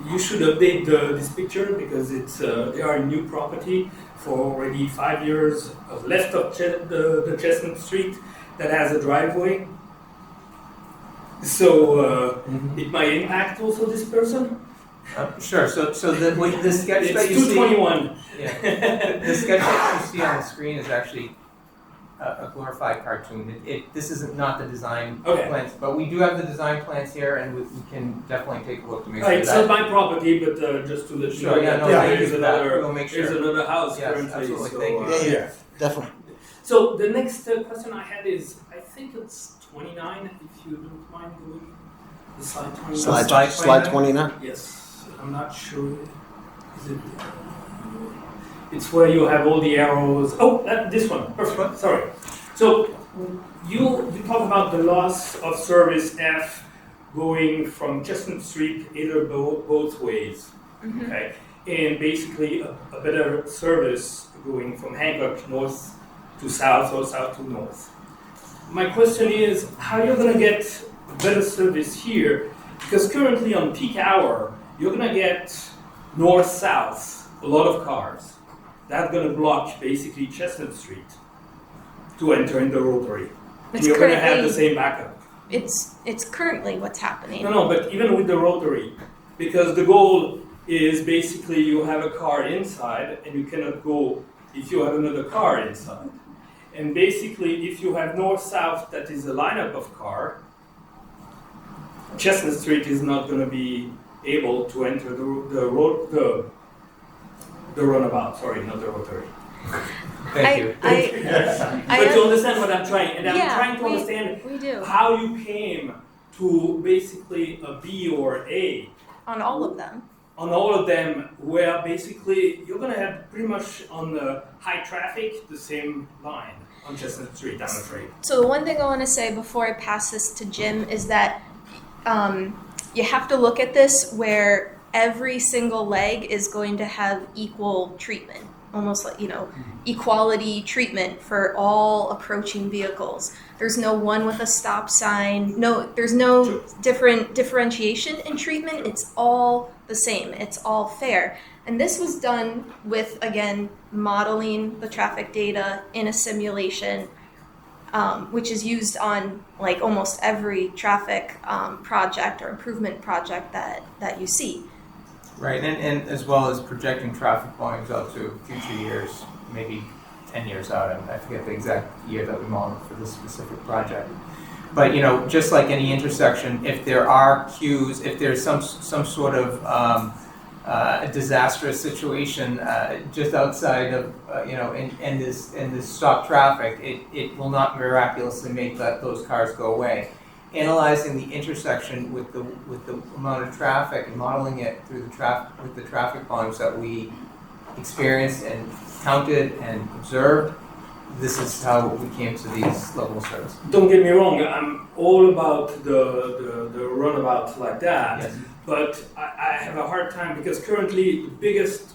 You should update this picture because they are a new property for already 5 years left of the Chestnut Street that has a driveway. So it might impact also this person. Sure. So the sketch It's that you see. 221. Yeah. The sketch that you see on the screen is actually a glorified cartoon. This is not the design plans, but we do have the design plans here, and we can definitely take a look to make sure It's that. not my property, but just to let you know Sure, yeah, that no, there's we'll make sure. there's another house Yes, currently. absolutely. So, Thank you. Yeah, definitely. So the next question I had is, I think it's 29, if you don't mind going the slide 29. Slide 29. Yes, I'm not sure. Is it? It's where you have all the arrows. Oh, this one. Perfect. Sorry. So you talk about the loss of service F going from Chestnut Street either both ways. Mm-hmm. Okay, and basically a better service going from Hancock north to south or south to north. My question is, how you're going to get better service here? Because currently on peak hour, you're going to get north-south, a lot of cars. That's going to block basically Chestnut Street to enter in the rotary. And you're going to have the same backup. It's currently what's happening. No, but even with the rotary, because the goal is basically you have a car inside and you cannot go if you have another car inside. And basically, if you have north-south that is a lineup of car, Chestnut Street is not going to be able to enter the runabout. Sorry, not the rotary. Thank you. But you understand what I'm trying, and I'm trying to understand we do. how you came to basically a B or A. On all of them. On all of them, where basically you're going to have pretty much on the high traffic the same line on Chestnut Street, I'm afraid. So the one thing I want to say before I pass this to Jim is that you have to look at this where every single leg is going to have equal treatment. almost like, equality treatment for all approaching vehicles. There's no one with a stop sign. No, there's no different differentiation in treatment. It's all the same. It's all fair. And this was done with, again, modeling the traffic data in a simulation, which is used on like almost every traffic project or improvement project that you see. Right, and as well as projecting traffic volumes out to future years, maybe 10 years out. I forget the exact year that we modeled for this specific project. But just like any intersection, if there are cues, if there's some sort of a disastrous situation just outside of in this stop traffic, it will not miraculously make those cars go away. Analyzing the intersection with the amount of traffic and modeling it through the traffic volumes that we experienced and counted and observed, this is how we came to these level of service. Don't get me wrong, I'm all about the runabout like that. Yes. But I have a hard time because currently the biggest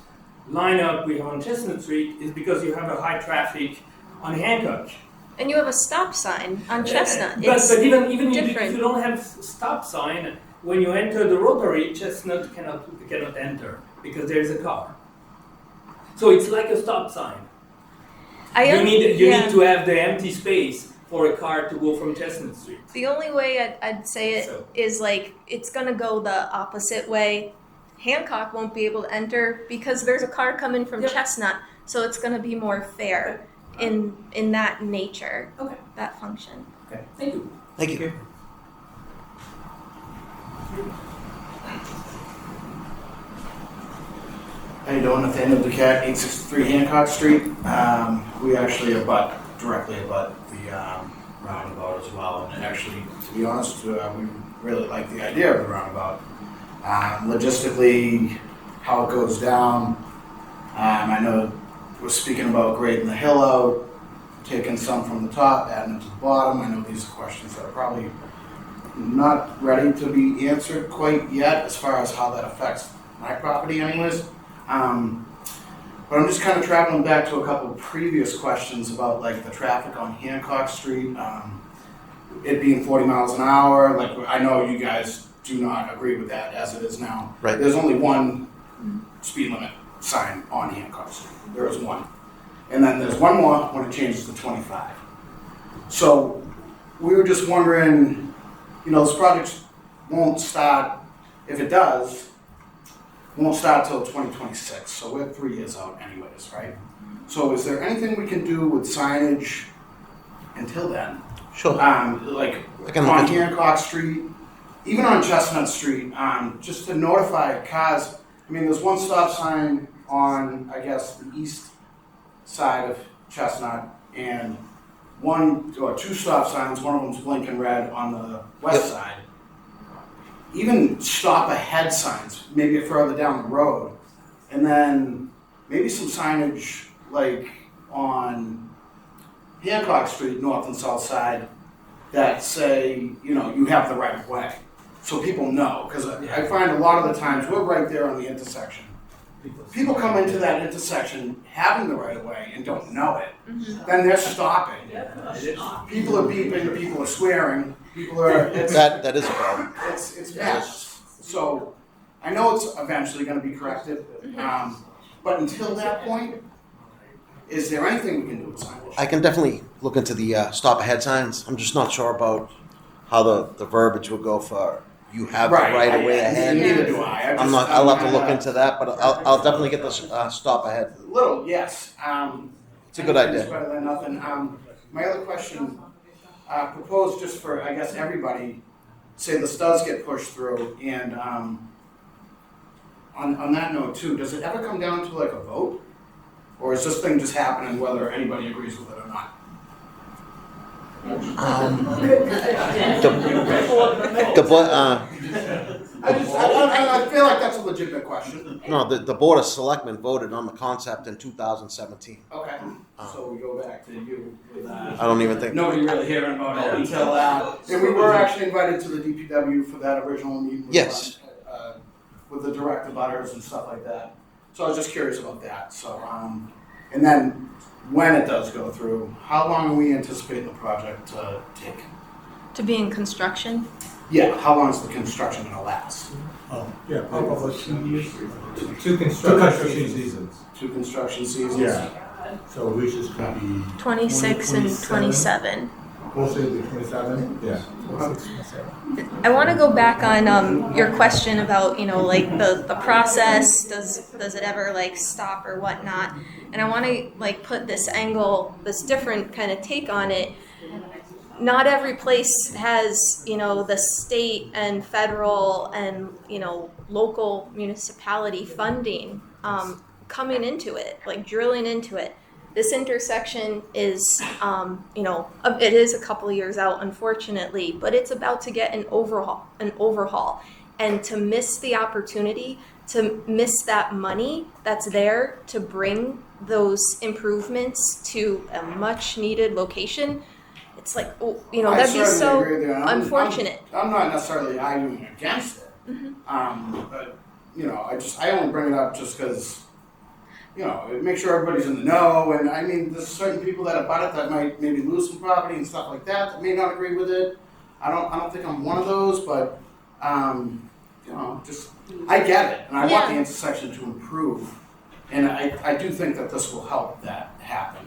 lineup we have on Chestnut Street is because you have a high traffic on Hancock. And you have a stop sign on Chestnut. But even different. if you don't have stop sign, when you enter the rotary, Chestnut cannot enter because there is a car. So it's like a stop sign. You need to have the empty space for a car to go from Chestnut Street. The only way I'd say it is like it's gonna go the opposite way. Hancock won't be able to enter because there's a car coming from Chestnut, so it's gonna be more fair in that nature. Okay. That function. Okay. Thank you. Thank you. How you doing? Nathaniel Duquette, 863 Hancock Street. We actually directly abut the roundabout as well. And actually, to be honest, we really like the idea of the roundabout. Logistically, how it goes down, I know we're speaking about grading the hill out, taking some from the top, adding it to the bottom. I know these are questions that are probably not ready to be answered quite yet as far as how that affects my property anyways. But I'm just kind of traveling back to a couple of previous questions about like the traffic on Hancock Street, it being 40 miles an hour. Like I know you guys do not agree with that as it is now. Right. There's only one speed limit sign on Hancock Street. There is one. And then there's one more when it changes to 25. So we were just wondering, this project won't start, if it does, won't start till 2026, so we're 3 years out anyways, right? So is there anything we can do with signage until then? Sure. Like on Hancock Street, even on Chestnut Street, just to notify cars. I mean, there's one stop sign on, I guess, the east side of Chestnut, and one or two stop signs, one of them's blinking red on the west side. Even stop ahead signs, maybe further down the road. And then maybe some signage like on Hancock Street, north and south side, that say, you have the right of way. So people know, because I find a lot of the times we're right there on the intersection. People come into that intersection having the right of way and don't know it. Mm-hmm. Then they're stopping. People are beeping, people are swearing, people are. That is a problem. It's bad. So I know it's eventually going to be corrected, but until that point, is there anything we can do with signage? I can definitely look into the stop ahead signs. I'm just not sure about how the verbiage will go for you have the right of way ahead. Neither do I. I'll have to look into that, but I'll definitely get the stop ahead. Little, yes. It's a good idea. It's better than nothing. My other question, proposed just for, I guess, everybody, say this does get pushed through, and on that note too, does it ever come down to like a vote? Or is this thing just happening whether anybody agrees with it or not? I feel like that's a legitimate question. No, the Board of Selectmen voted on the concept in 2017. Okay, so we go back to you with that. I don't even think. Nobody really hearing about it until and we were actually invited to the DPW for that original meeting. Yes. With the direct abutters and stuff like that. So I was just curious about that. So And then when it does go through, how long are we anticipating the project to take? To be in construction? Yeah, how long is the construction gonna last? Oh, yeah, probably 2 years. Two Two construction construction seasons. seasons. 2 construction seasons? Yeah. So which is gonna be 26 and 27. mostly the 27, yeah. I want to go back on your question about, you know, like the process, does it ever like stop or whatnot? And I want to like put this angle, this different kind of take on it. Not every place has, you know, the state and federal and, you know, local municipality funding coming into it, like drilling into it. This intersection is, you know, it is a couple of years out, unfortunately, but it's about to get an overhaul. And to miss the opportunity, to miss that money that's there to bring those improvements to a much needed location, it's like, oh, you know, that'd be so unfortunate. I'm not necessarily arguing against it. But, you know, I only bring it up just because, you know, make sure everybody's in the know. And I mean, there's certain people that about it that might maybe lose some property and stuff like that may not agree with it. I don't think I'm one of those, but you know, just I get it, and I want the intersection to improve, and I do think that this will help that happen.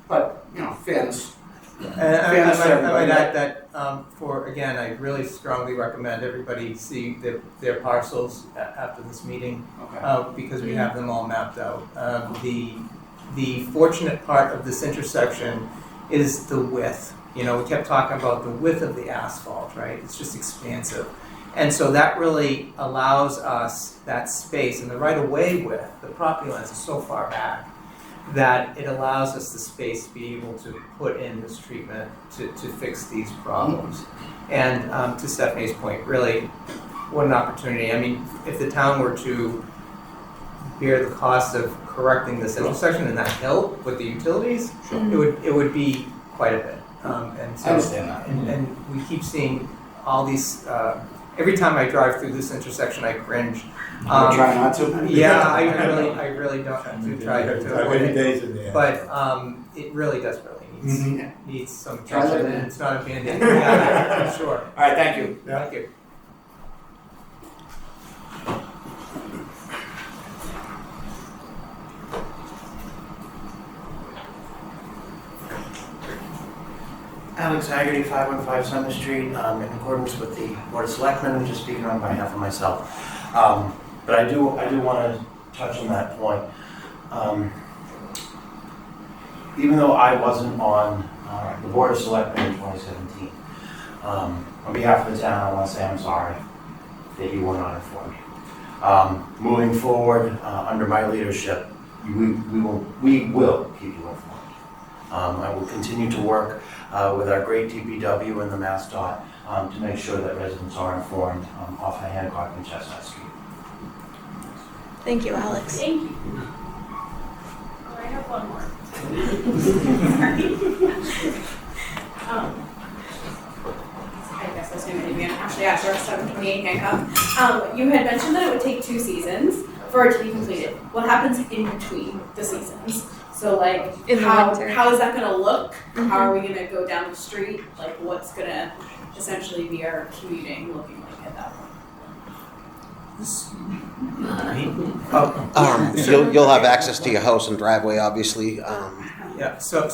But you know, fairness. And I might add that for again, I really strongly recommend everybody see their parcels after this meeting, because we have them all mapped out. The fortunate part of this intersection is the width. You know, we kept talking about the width of the asphalt, right? It's just expansive. And so that really allows us that space, and the right-of-way width, the property lines are so far back that it allows us the space to be able to put in this treatment to fix these problems. And to Stephanie's point, really, what an opportunity. I mean, if the town were to bear the cost of correcting this intersection and that hill with the utilities, it would be quite a bit. And so, I understand that. And we keep seeing all these, every time I drive through this intersection, I cringe. Try not to. Yeah, I really don't have to try to avoid it. Days in there. But it really does needs some Try attention, living. and it's not a Band-Aid. Yeah, for sure. All right, thank you. Thank you. Alex Haggerty, 515 Summer Street, in accordance with the Board of Selectmen, I'm just speaking on behalf of myself. But I do want to touch on that point. Even though I wasn't on the Board of Selectmen in 2017, on behalf of the town, I want to say I'm sorry that you weren't on it for me. Moving forward, under my leadership, we will keep you informed. I will continue to work with our great DPW and the MassDOT to make sure that residents are informed off of Hancock and Chestnut Street. Thank you, Alex. Thank you. Oh, I have one more. I guess that's going to be Ashley Asher, 728 Hancock. You had mentioned that it would take 2 seasons for it to be completed. What happens in between the seasons? So like, In the how winter. is that going to look? How are we going to go down the street? Like, what's going to essentially be our commuting looking like at that point? You'll have access to your house and driveway, obviously. Yeah. So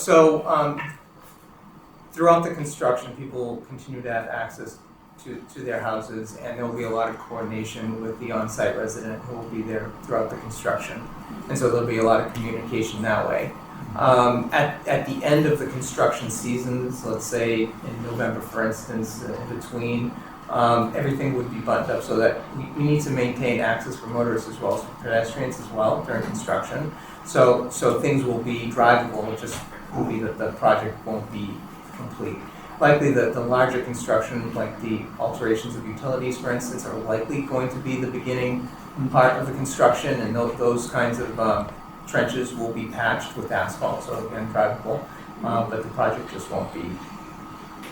throughout the construction, people will continue to have access to their houses, and there will be a lot of coordination with the on-site resident who will be there throughout the construction. And so there'll be a lot of communication that way. At the end of the construction seasons, let's say in November, for instance, in between, everything would be buttoned up so that we need to maintain access for motorists as well as for pedestrians as well during construction. So things will be drivable, it just will be that the project won't be complete. Likely the larger construction, like the alterations of utilities, for instance, are likely going to be the beginning part of the construction, and those kinds of trenches will be patched with asphalt, so again, drivable, but the project just won't be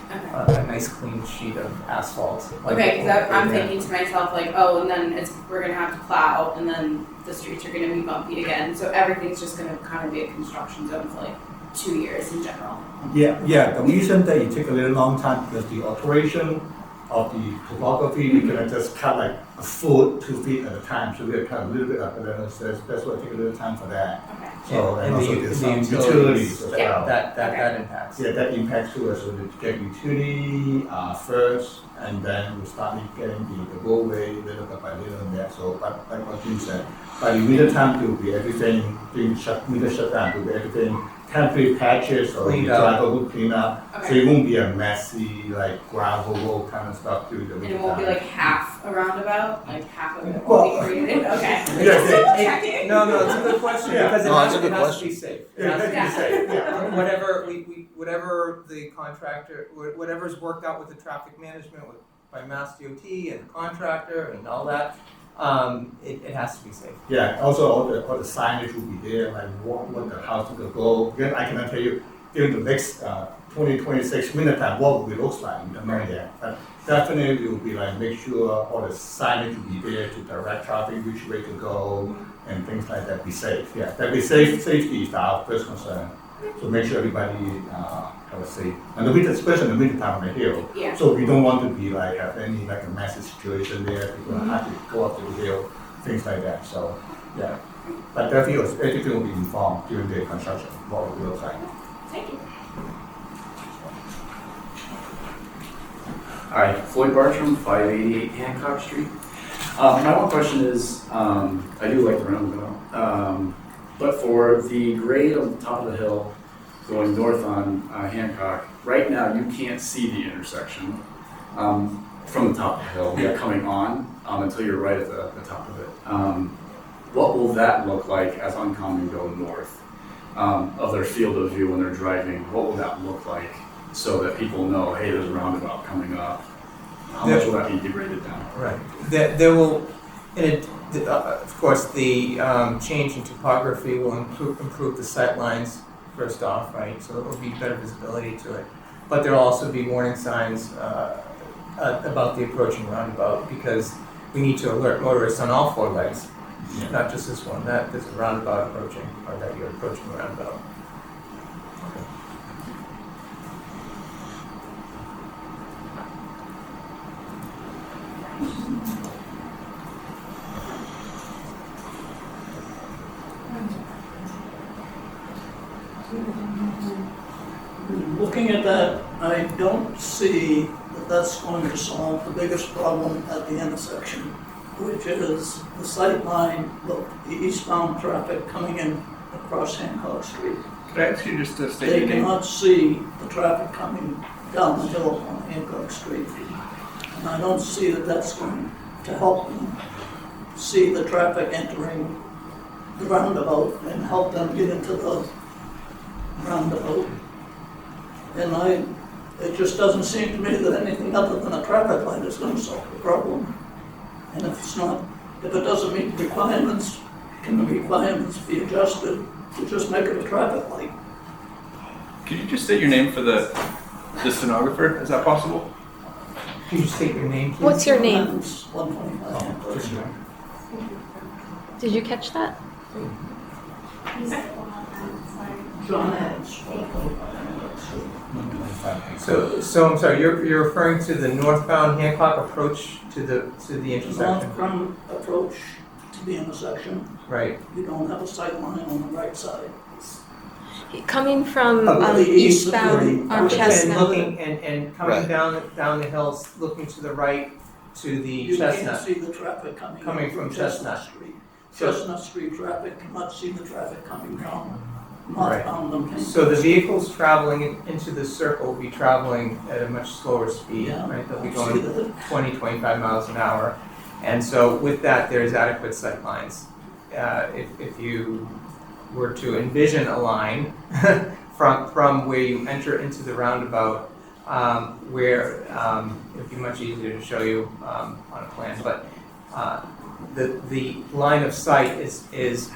Okay. a nice clean sheet of asphalt. Okay, because I'm Yeah. thinking to myself like, oh, and then we're gonna have to plow, and then the streets are gonna be bumpy again. So everything's just gonna kind of be a construction zone for like 2 years in general. Yeah, the reason that it take a little long time because the alteration of the topography, we cannot just cut like a foot, 2 feet at a time, so we cut a little bit up, and then that's why it take a little time for that. Okay. So, and also there's some utilities utilities as well. That impacts. Yeah, that impacts too, so we get utility first, and then we start getting the roadway little bit by little and that, so, but like what Jim said, by the winter time, there will be everything, during winter shutdown, there will be everything, temporary patches, or the Cleaned up. driver will clean up, so Okay. it won't be a messy, like gravel road kind of stuff during the And winter it won't be time. like half a roundabout, like half of it Well, won't be created. Okay. Yeah, No, it's a good question Yeah. because it No, has, it's a good it has to question. be safe. It Yeah, has to be that's safe. yeah. Whatever the contractor, whatever's worked out with the traffic management by MassDOT and the contractor and all that, it has to be safe. Yeah, also all the signage will be there, like what the house will go. Again, I cannot tell you during the next 2026 winter time what it looks like. We don't know yet, but definitely it will be like make sure all the signage will be there to direct traffic which way to go and things like that. Be safe. Yeah, that be safe. Safety is our first concern. So make sure everybody have a safe. And the winter, especially in the winter time on the hill. Yeah. So we don't want to be like have any like a massive situation there. People have to go up to the hill, things like that. So yeah, but definitely everything will be informed during the construction what it will look like. Thank you. Hi, Floyd Bartram, 588 Hancock Street. My one question is, I do like the roundabout, but for the grade on the top of the hill going north on Hancock, right now you can't see the intersection from the top of the hill. You're coming on until you're right at the top of it. What will that look like as oncoming go north of their field of view when they're driving? What will that look like so that people know, hey, there's a roundabout coming up? How much will that be degraded down? Right. There will, of course, the change in topography will improve the sight lines first off, right? So there will be better visibility to it. But there will also be warning signs about the approaching roundabout because we need to alert motorists on all 4 legs, not just this one, that there's a roundabout approaching or that you're approaching a roundabout. Looking at that, I don't see that that's going to solve the biggest problem at the intersection, which is the sight line of the eastbound traffic coming in across Hancock Street. Could I ask you just to state They your name? cannot see the traffic coming down the hill on Hancock Street. And I don't see that that's going to help them see the traffic entering the roundabout and help them get into the roundabout. And it just doesn't seem to me that anything other than a traffic light is going to solve the problem. And if it doesn't meet the requirements, can the requirements be adjusted to just make it a traffic light? Could you just state your name for the stenographer? Is that possible? Could you state your name, please? What's your name? 125 Hancock Street. Did you catch that? John Adams. So I'm sorry. You're referring to the northbound Hancock approach to the intersection, Northbound approach to the intersection. right? You don't have a sight line on the right side. Coming from the east of eastbound the- on And Chestnut. looking and coming Right. down the hills, looking to the right to the You can't Chestnut. see the traffic coming in from Chestnut. Street. So- Chestnut Street traffic cannot see the traffic coming down Right. northbound on Hancock. So the vehicles traveling into the circle will be traveling at a much slower speed, Yeah, right? They'll be I going see that. 20, 25 miles an hour. And so with that, there's adequate sight lines. If you were to envision a line from where you enter into the roundabout, where it'd be much easier to show you on a plan, but the line of sight is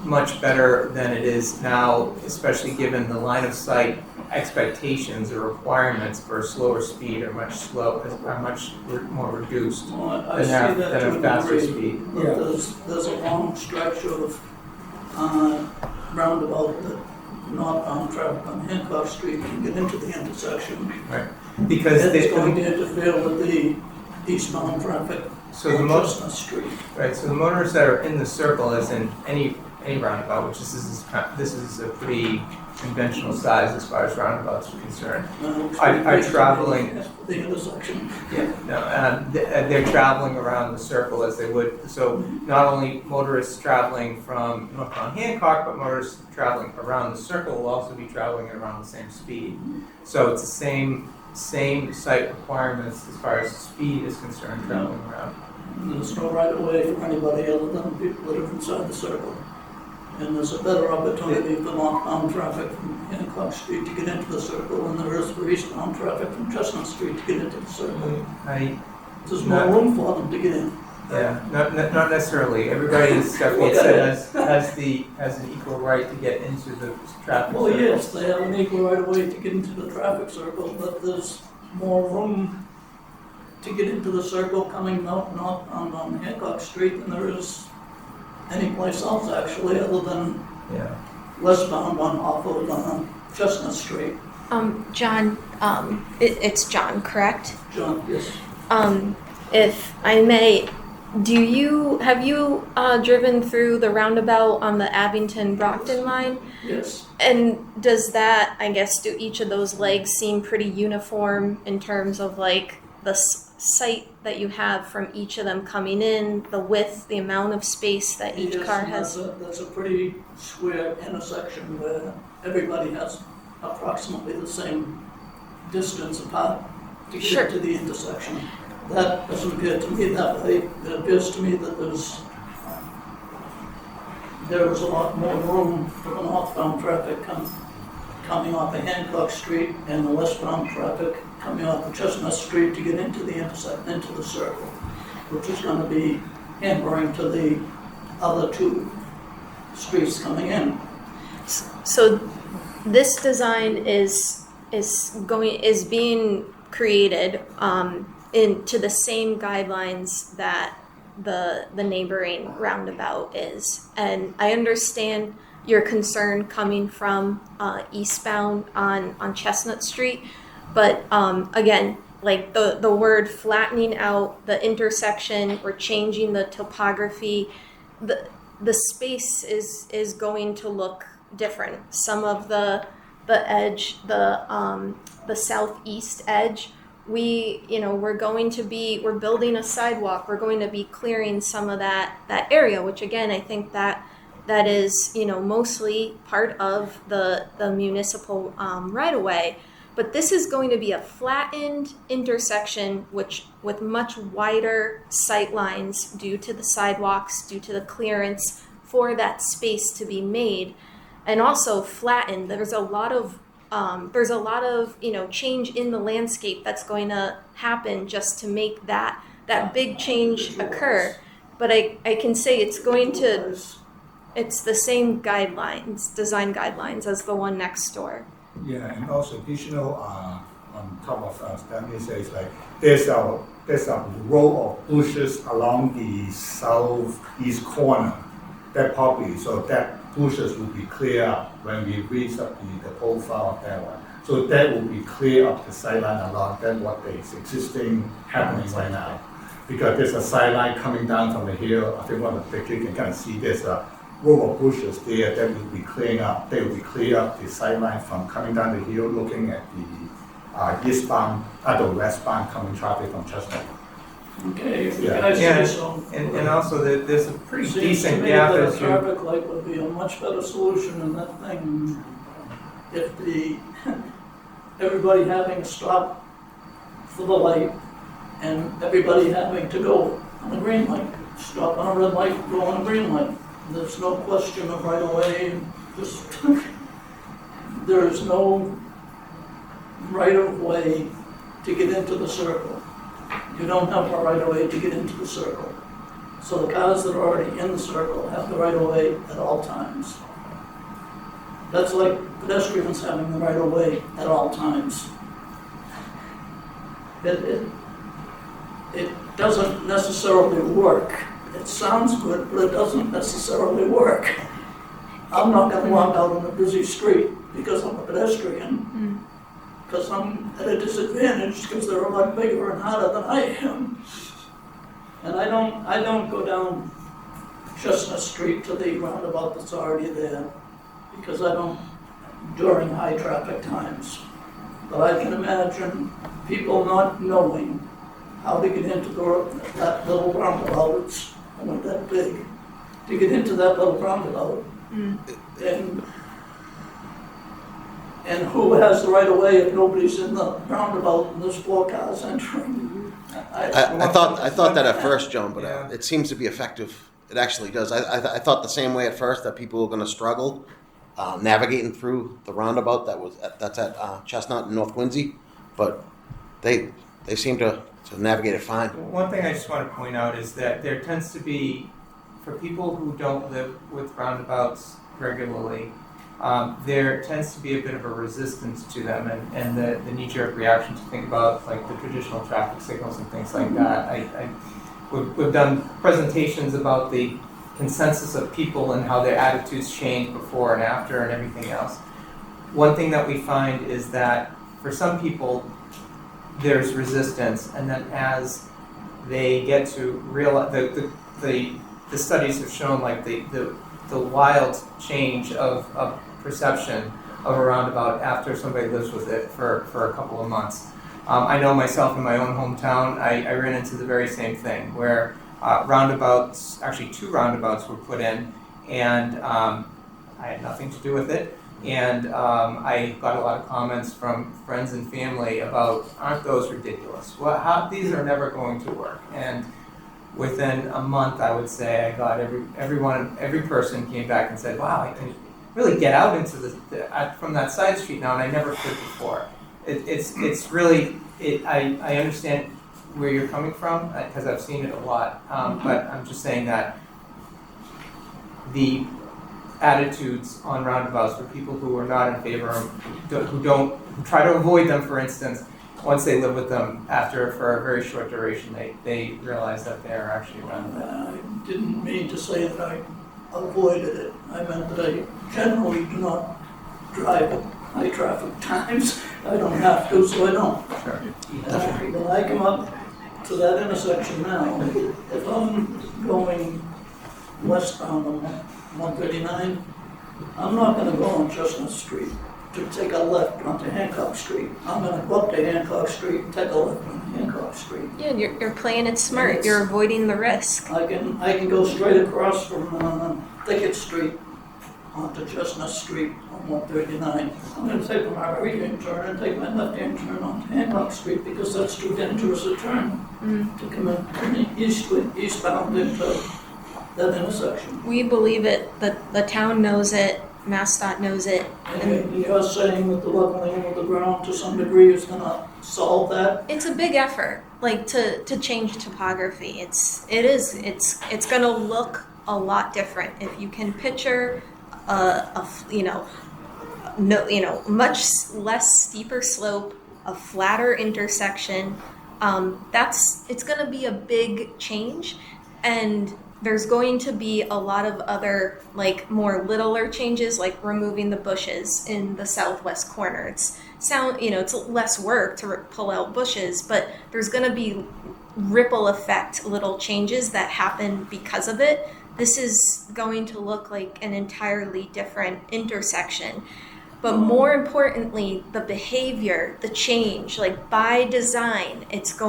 much better than it is now, especially given the line of sight expectations or requirements for a slower speed are much more reduced Well, I than see a that to a faster degree, speed. but there's a long stretch of roundabout that northbound traffic on Hancock Street can get into the intersection. Right. Because it's going to interfere with the eastbound traffic on Chestnut Street. Right, so the motorists that are in the circle, as in any roundabout, which this is a pretty conventional size as far as roundabouts are concerned, are traveling. The intersection. Yeah, no, they're traveling around the circle as they would. So not only motorists traveling from northbound Hancock, but motorists traveling around the circle will also be traveling at around the same speed. So it's the same site requirements as far as speed is concerned traveling around. There's no right of way for anybody other than people that are inside the circle. And there's a better opportunity for northbound traffic from Hancock Street to get into the circle than there is for eastbound traffic from Chestnut Street to get into the circle. There's more room for them to get in. Yeah, not necessarily. Everybody, as Stephanie said, has an equal right to get into the traffic circle. Well, yes, they have an equal right of way to get into the traffic circle, but there's more room to get into the circle coming northbound on Hancock Street than there is any place else actually, other than westbound off of Chestnut Street. John, it's John, correct? John, yes. If I may, have you driven through the roundabout on the Abington-Brockton line? Yes. And does that, I guess, do each of those legs seem pretty uniform in terms of like the sight that you have from each of them coming in, the width, the amount of space that each car has? That's a pretty square intersection where everybody has approximately the same distance apart to get to the intersection. That doesn't appear to me that way. It appears to me that there is a lot more room for the northbound traffic coming off of Hancock Street and the westbound traffic coming off of Chestnut Street to get into the circle, which is going to be hampering to the other two streets coming in. So this design is being created into the same guidelines that the neighboring roundabout is, and I understand your concern coming from eastbound on Chestnut Street, but again, like the word flattening out the intersection or changing the topography, the space is going to look different. Some of the edge, the southeast edge, we're building a sidewalk. We're going to be clearing some of that area, which again, I think that is, mostly part of the municipal right of way. But this is going to be a flattened intersection, with much wider sight lines due to the sidewalks, due to the clearance for that space to be made, and also flattened. There's a lot of change in the landscape that's going to happen just to make that big change occur. But I can say it's the same design guidelines as the one next door. Yeah, and also additional on top of Stanley says, like there's a row of bushes along the southeast corner. That property, so that bushes will be clear up when we reach up the profile of that one. So that will be clear up the sideline along. That's what is existing happening right now. Because there's a sideline coming down from the hill. I think one of the pictures you can kind of see there's a row of bushes there that will be clearing up. They will be clear up the sideline from coming down the hill, looking at the eastbound, the westbound coming traffic from Chestnut. Okay, if you Yeah. guys Yeah, say so. and also there's a pretty Seems decent to me gap that as a you. traffic light would be a much better solution in that thing. If everybody having to stop for the light and everybody having to go on a green light, stop on a red light, go on a green light. There's no question of right of way. There is no right of way to get into the circle. You don't have a right of way to get into the circle. So the cars that are already in the circle have the right of way at all times. That's like pedestrians having the right of way at all times. It doesn't necessarily work. It sounds good, but it doesn't necessarily work. I'm not gonna walk out on a busy street because I'm a pedestrian, because I'm at a disadvantage because they're a lot bigger and harder than I am. And I don't go down Chestnut Street to the roundabout that's already there, because I don't, during high traffic times. But I can imagine people not knowing how to get into that little roundabout. It's only that big. To get into that little roundabout. And who has the right of way if nobody's in the roundabout and there's 4 cars entering? I thought that at first, Joan, but it seems to be effective. It actually does. I thought the same way at first, that people were going to struggle navigating through the roundabout that's at Chestnut and North Quincy, but they seem to navigate it fine. One thing I just want to point out is that there tends to be, for people who don't live with roundabouts regularly, there tends to be a bit of a resistance to them, and the knee-jerk reaction to think about like the traditional traffic signals and things like that. We've done presentations about the consensus of people and how their attitudes change before and after and everything else. One thing that we find is that for some people there's resistance, and then as they get to realize, the studies have shown like the wild change of perception of a roundabout after somebody lives with it for a couple of months. I know myself in my own hometown, I ran into the very same thing where roundabouts, actually 2 roundabouts were put in, and I had nothing to do with it. And I got a lot of comments from friends and family about, aren't those ridiculous? Well, these are never going to work. And within a month, I would say, I got every person came back and said, wow, I can really get out into from that side street now, and I never could before. It's really, I understand where you're coming from, because I've seen it a lot, but I'm just saying that the attitudes on roundabouts for people who are not in favor of, who try to avoid them, for instance, once they live with them for a very short duration, they realize that they're actually around them. I didn't mean to say that I avoided it. I meant that I generally do not drive at high traffic times. I don't have to, so I don't. Sure. When I come up to that intersection now, if I'm going westbound on 139, I'm not going to go on Chestnut Street to take a left onto Hancock Street. I'm going to go up to Hancock Street and take a left on Hancock Street. Yeah, you're playing it smart. You're avoiding the risk. I can go straight across from Thicket Street onto Chestnut Street on 139. I'm going to take my right-hand turn and take my left-hand turn onto Hancock Street because that's too dangerous a turn to come in eastbound into that intersection. We believe it. The town knows it. MassDOT knows it. And you're saying that the leveling of the ground to some degree is going to solve that? It's a big effort, like to change topography. It's going to look a lot different if you can picture much less steeper slope, a flatter intersection. It's going to be a big change, and there's going to be a lot of other more littler changes, like removing the bushes in the southwest corner. It's less work to pull out bushes, but there's going to be ripple effect little changes that happen because of it. This is going to look like an entirely different intersection. But more importantly, the behavior, the change, by design, it's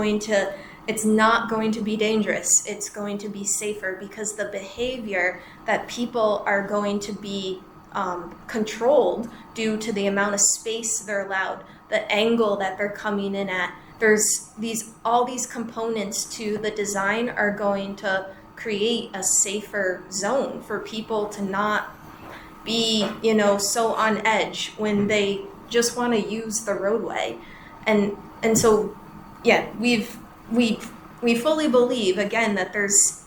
not going to be dangerous. It's going to be safer because the behavior that people are going to be controlled due to the amount of space they're allowed, the angle that they're coming in at. There's all these components to the design are going to create a safer zone for people to not be, so on edge when they just want to use the roadway. And so, yeah, we we fully believe, again, that there's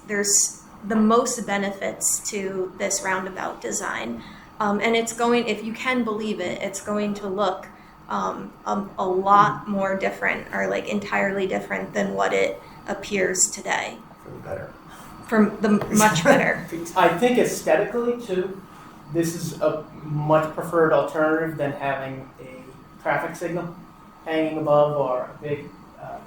the most benefits to this roundabout design. And it's going, if you can believe it, it's going to look a lot more different, or like entirely different than what it appears today. For the better. For the much better. I think aesthetically too, this is a much preferred alternative than having a traffic signal hanging above, or a big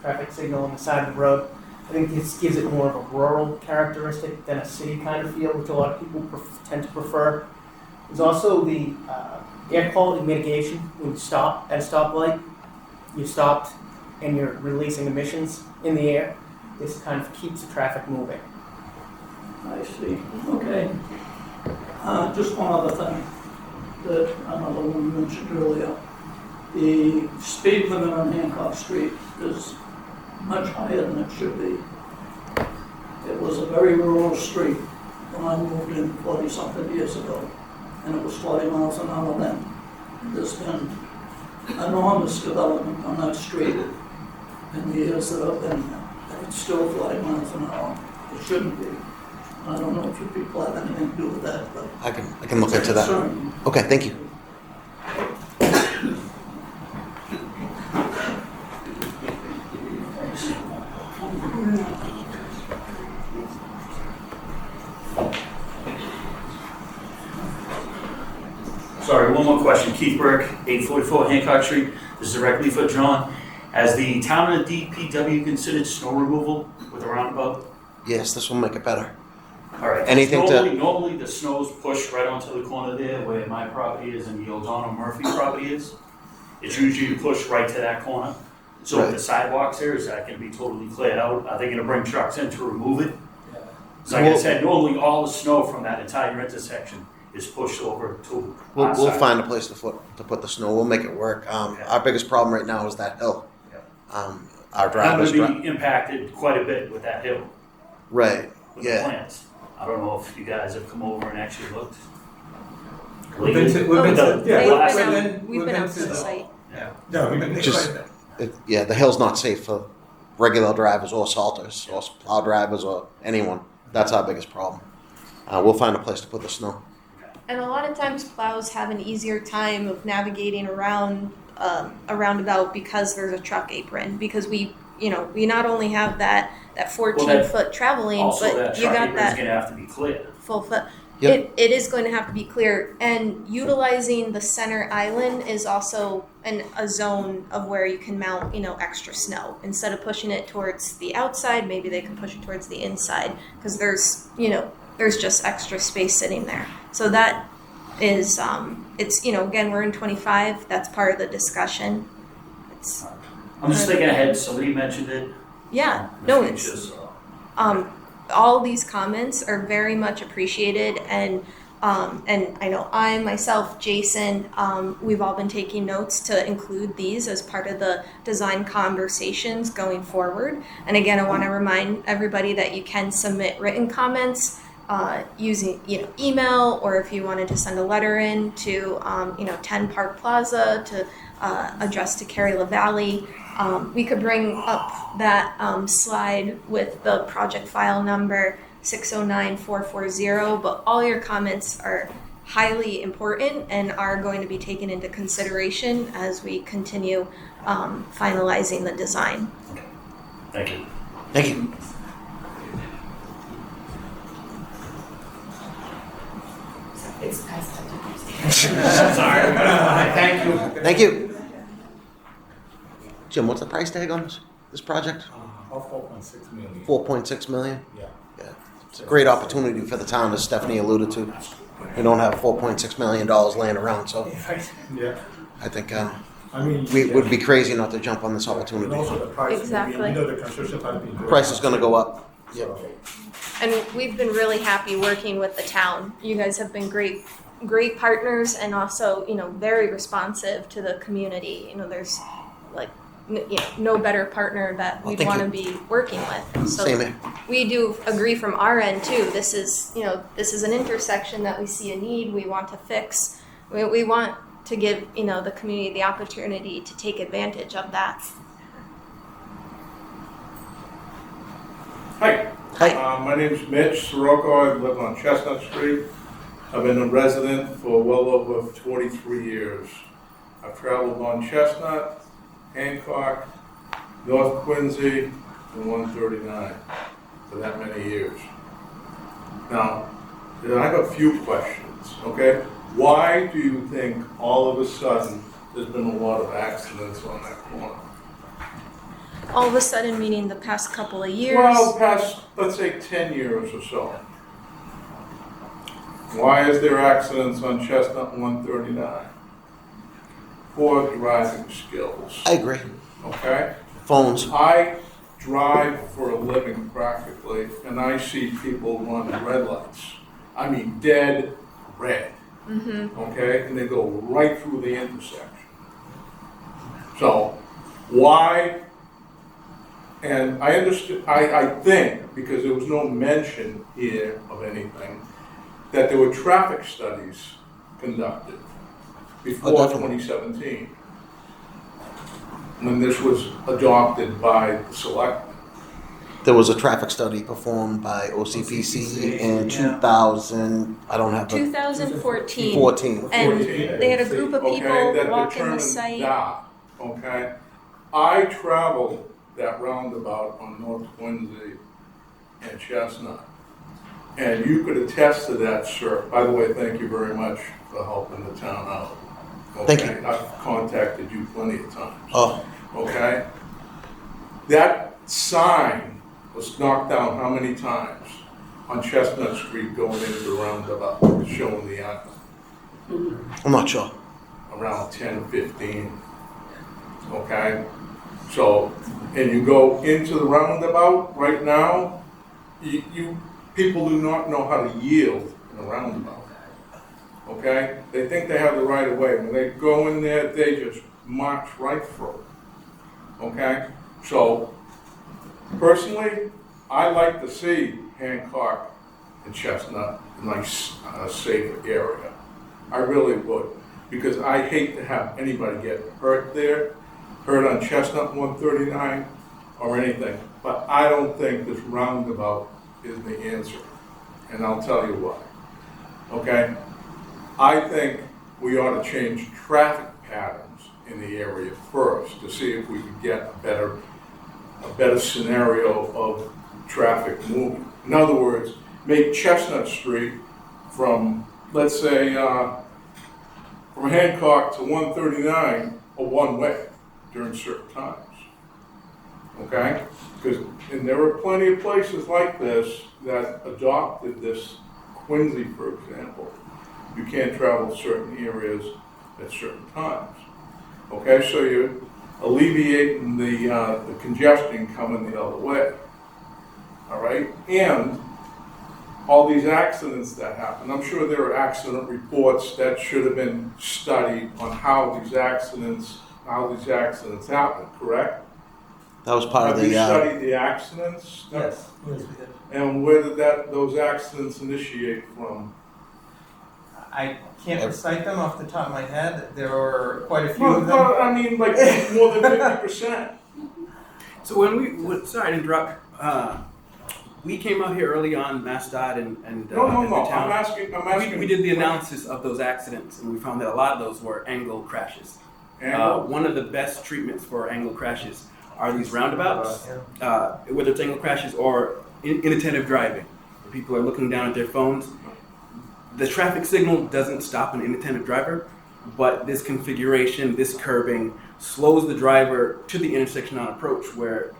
traffic signal on the side of the road. I think this gives it more of a rural characteristic than a city kind of feel, which a lot of people tend to prefer. There's also the air quality mitigation. When you stop at a stoplight, you stopped and you're releasing emissions in the air. This kind of keeps the traffic moving. I see. Okay. Just one other thing that another one mentioned earlier. The speed limit on Hancock Street is much higher than it should be. It was a very rural street when I moved in 40-something years ago, and it was 40 miles an hour then. There's been enormous development on that street in the years that I've been there, and it's still 40 miles an hour. It shouldn't be. I don't know if you people have anything to do with that, but I can look into that. concern. Okay, thank you. Sorry, one more question. Keith Burke, 844 Hancock Street. This is directly for John. Has the town and the DPW considered snow removal with a roundabout? Yes, this will make it better. All right. Anything normally the snow's pushed right onto the corner there where my property is and the O'Donnell Murphy property is. It's usually pushed right to that corner. So Right. with the sidewalks here, is that going to be totally cleared out? Are they going to bring trucks in to remove it? So like I said, normally all the snow from that entire intersection is pushed over to our We'll side. find a place to put the snow. We'll make it work. Our biggest problem right now is that hill. Our I'm drivers. going to be impacted quite a bit with that hill, Right. with the Yeah. plants. I don't know if you guys have come over and actually looked. We've been to, we've been to, yeah, We've been out to the site. No, we've been Just, the hill's not safe for regular drivers or salters or plow drivers or anyone. That's our biggest problem. We'll find a place to put the snow. And a lot of times plows have an easier time of navigating around a roundabout because there's a truck apron. Because we not only have that 14-foot travel lane, Also, but that you truck got apron's that going to have to be cleared. full foot. Yep. It is going to have to be clear, and utilizing the center island is also a zone of where you can mount, extra snow. Instead of pushing it towards the outside, maybe they can push it towards the inside, because there's just extra space sitting there. So that is, again, we're in 25. That's part of the discussion. I'm just thinking ahead. Somebody mentioned it. Yeah, in the no, future, it's so. all these comments are very much appreciated, and I know I myself, Jason, we've all been taking notes to include these as part of the design conversations going forward. And again, I want to remind everybody that you can submit written comments using email, or if you wanted to send a letter in to 10 Park Plaza to address to Carrie LaValle. We could bring up that slide with the project file number 609440, but all your comments are highly important and are going to be taken into consideration as we continue finalizing the design. Thank you. Thank you. It's past Sorry. Thank you. Thank you. Jim, what's the price tag on this project? About 4.6 million. 4.6 million? Yeah. It's a great opportunity for the town, as Stephanie alluded to. We don't have $4.6 million laying around, so Yeah. I think I mean, we would be crazy not to jump on this And opportunity. also the price. Exactly. The construction has been. Price is going to go up. So, And we've been really happy working with the town. You guys have been great partners, and also, very responsive to the community. There's no better partner that Well, we'd thank want to you. be working with. So Same here. we do agree from our end too. This is an intersection that we see a need. We want to fix. We want to give the community the opportunity to take advantage of that. Hi. Hi. My name's Mitch Sirocco. I live on Chestnut Street. I've been a resident for well over 43 years. I've traveled on Chestnut, Hancock, North Quincy, and 139 for that many years. Now, I have a few questions, okay? Why do you think all of a sudden there's been a lot of accidents on that corner? All of a sudden, meaning the past couple of years. Well, past, let's say, 10 years or so. Why is there accidents on Chestnut 139? Poor driving skills. I agree. Okay? Phones. I drive for a living practically, and I see people run red lights. I mean, dead red. Okay? And they go right through the intersection. So, why? And I understood, I think, because there was no mention here of anything, that there were traffic studies conducted before 2017, when this was adopted by the selectmen. There was a traffic study performed by OCPC in 2000. I don't have the 2014. 14. And they had a group of people that walking the determined site. that, okay? I traveled that roundabout on North Quincy and Chestnut. And you could attest to that, sir. By the way, thank you very much for helping the town out. Okay? Thank you. I've contacted you plenty of times. Oh, Okay? That sign was knocked down how many times on Chestnut Street going into the roundabout, showing the angle? I'm not sure. Around 10, 15. Okay? So, and you go into the roundabout right now, people do not know how to yield in a roundabout. Okay? They think they have the right of way. When they go in there, they just march right through. Okay? So, personally, I like to see Hancock and Chestnut a nice, safe area. I really would. Because I hate to have anybody get hurt there, hurt on Chestnut 139 or anything. But I don't think this roundabout is the answer. And I'll tell you why. Okay? I think we ought to change traffic patterns in the area first to see if we could get a better scenario of traffic moving. In other words, make Chestnut Street from, let's say, from Hancock to 139 a one-way during certain times. Okay? And there are plenty of places like this that adopted this. Quincy, for example. You can't travel certain areas at certain times. Okay, so you're alleviating the congestion coming the other way. All right? And all these accidents that happen, I'm sure there are accident reports that should have been studied on how these accidents happen, correct? That was part of Have the. you studied the accidents? Yes, we did. And where did those accidents initiate from? I can't recite them off the top of my head. There were quite a few of them. Well, I mean, like more than 50%. So when sorry to interrupt, we came out here early on, MassDOT and No. the town. I'm asking. We did the analysis of those accidents, and we found that a lot of those were angle crashes. Angle? One of the best treatments for angle crashes are these roundabouts, whether it's angle crashes or inattentive driving, where people are looking down at their phones. The traffic signal doesn't stop an inattentive driver, but this configuration, this curbing, slows the driver to the intersection on approach, where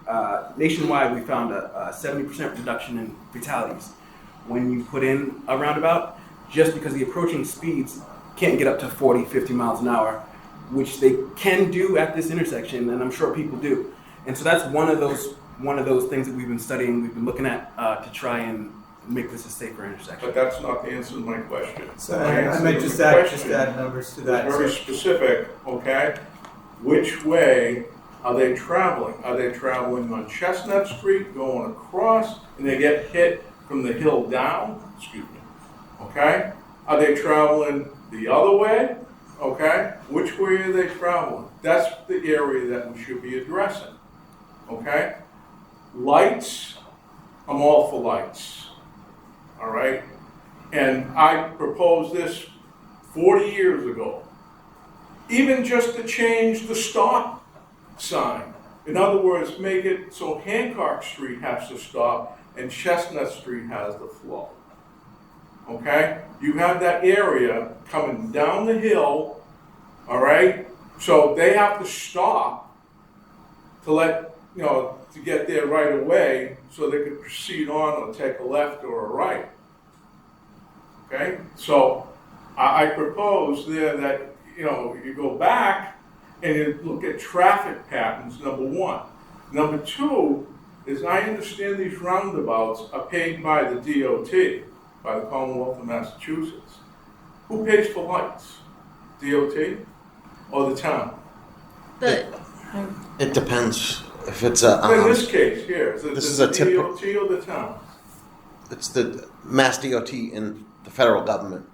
nationwide we found a 70% reduction in fatalities when you put in a roundabout, just because the approaching speeds can't get up to 40, 50 miles an hour, which they can do at this intersection, and I'm sure people do. And so that's one of those things that we've been studying, we've been looking at to try and make this a safer intersection. But that's not the answer to my question. So I might just add numbers to that. It's very specific, okay? Which way are they traveling? Are they traveling on Chestnut Street, going across, and they get hit from the hill down? Excuse me. Okay? Are they traveling the other way? Okay? Which way are they traveling? That's the area that we should be addressing. Okay? Lights I'm all for lights, all right? And I proposed this 40 years ago. Even just to change the stop sign. In other words, make it so Hancock Street has to stop and Chestnut Street has the flow. Okay? You have that area coming down the hill, all right? So they have to stop to let, to get there right away so they could proceed on or take a left or a right. Okay? So I propose there that, you go back and you look at traffic patterns, number one. Number two is I understand these roundabouts are paid by the DOT, by the Commonwealth of Massachusetts. Who pays for lights? DOT or the town? It depends. If it's in this case here, is it this is the a tip. DOT or the town? It's the MassDOT and the federal government,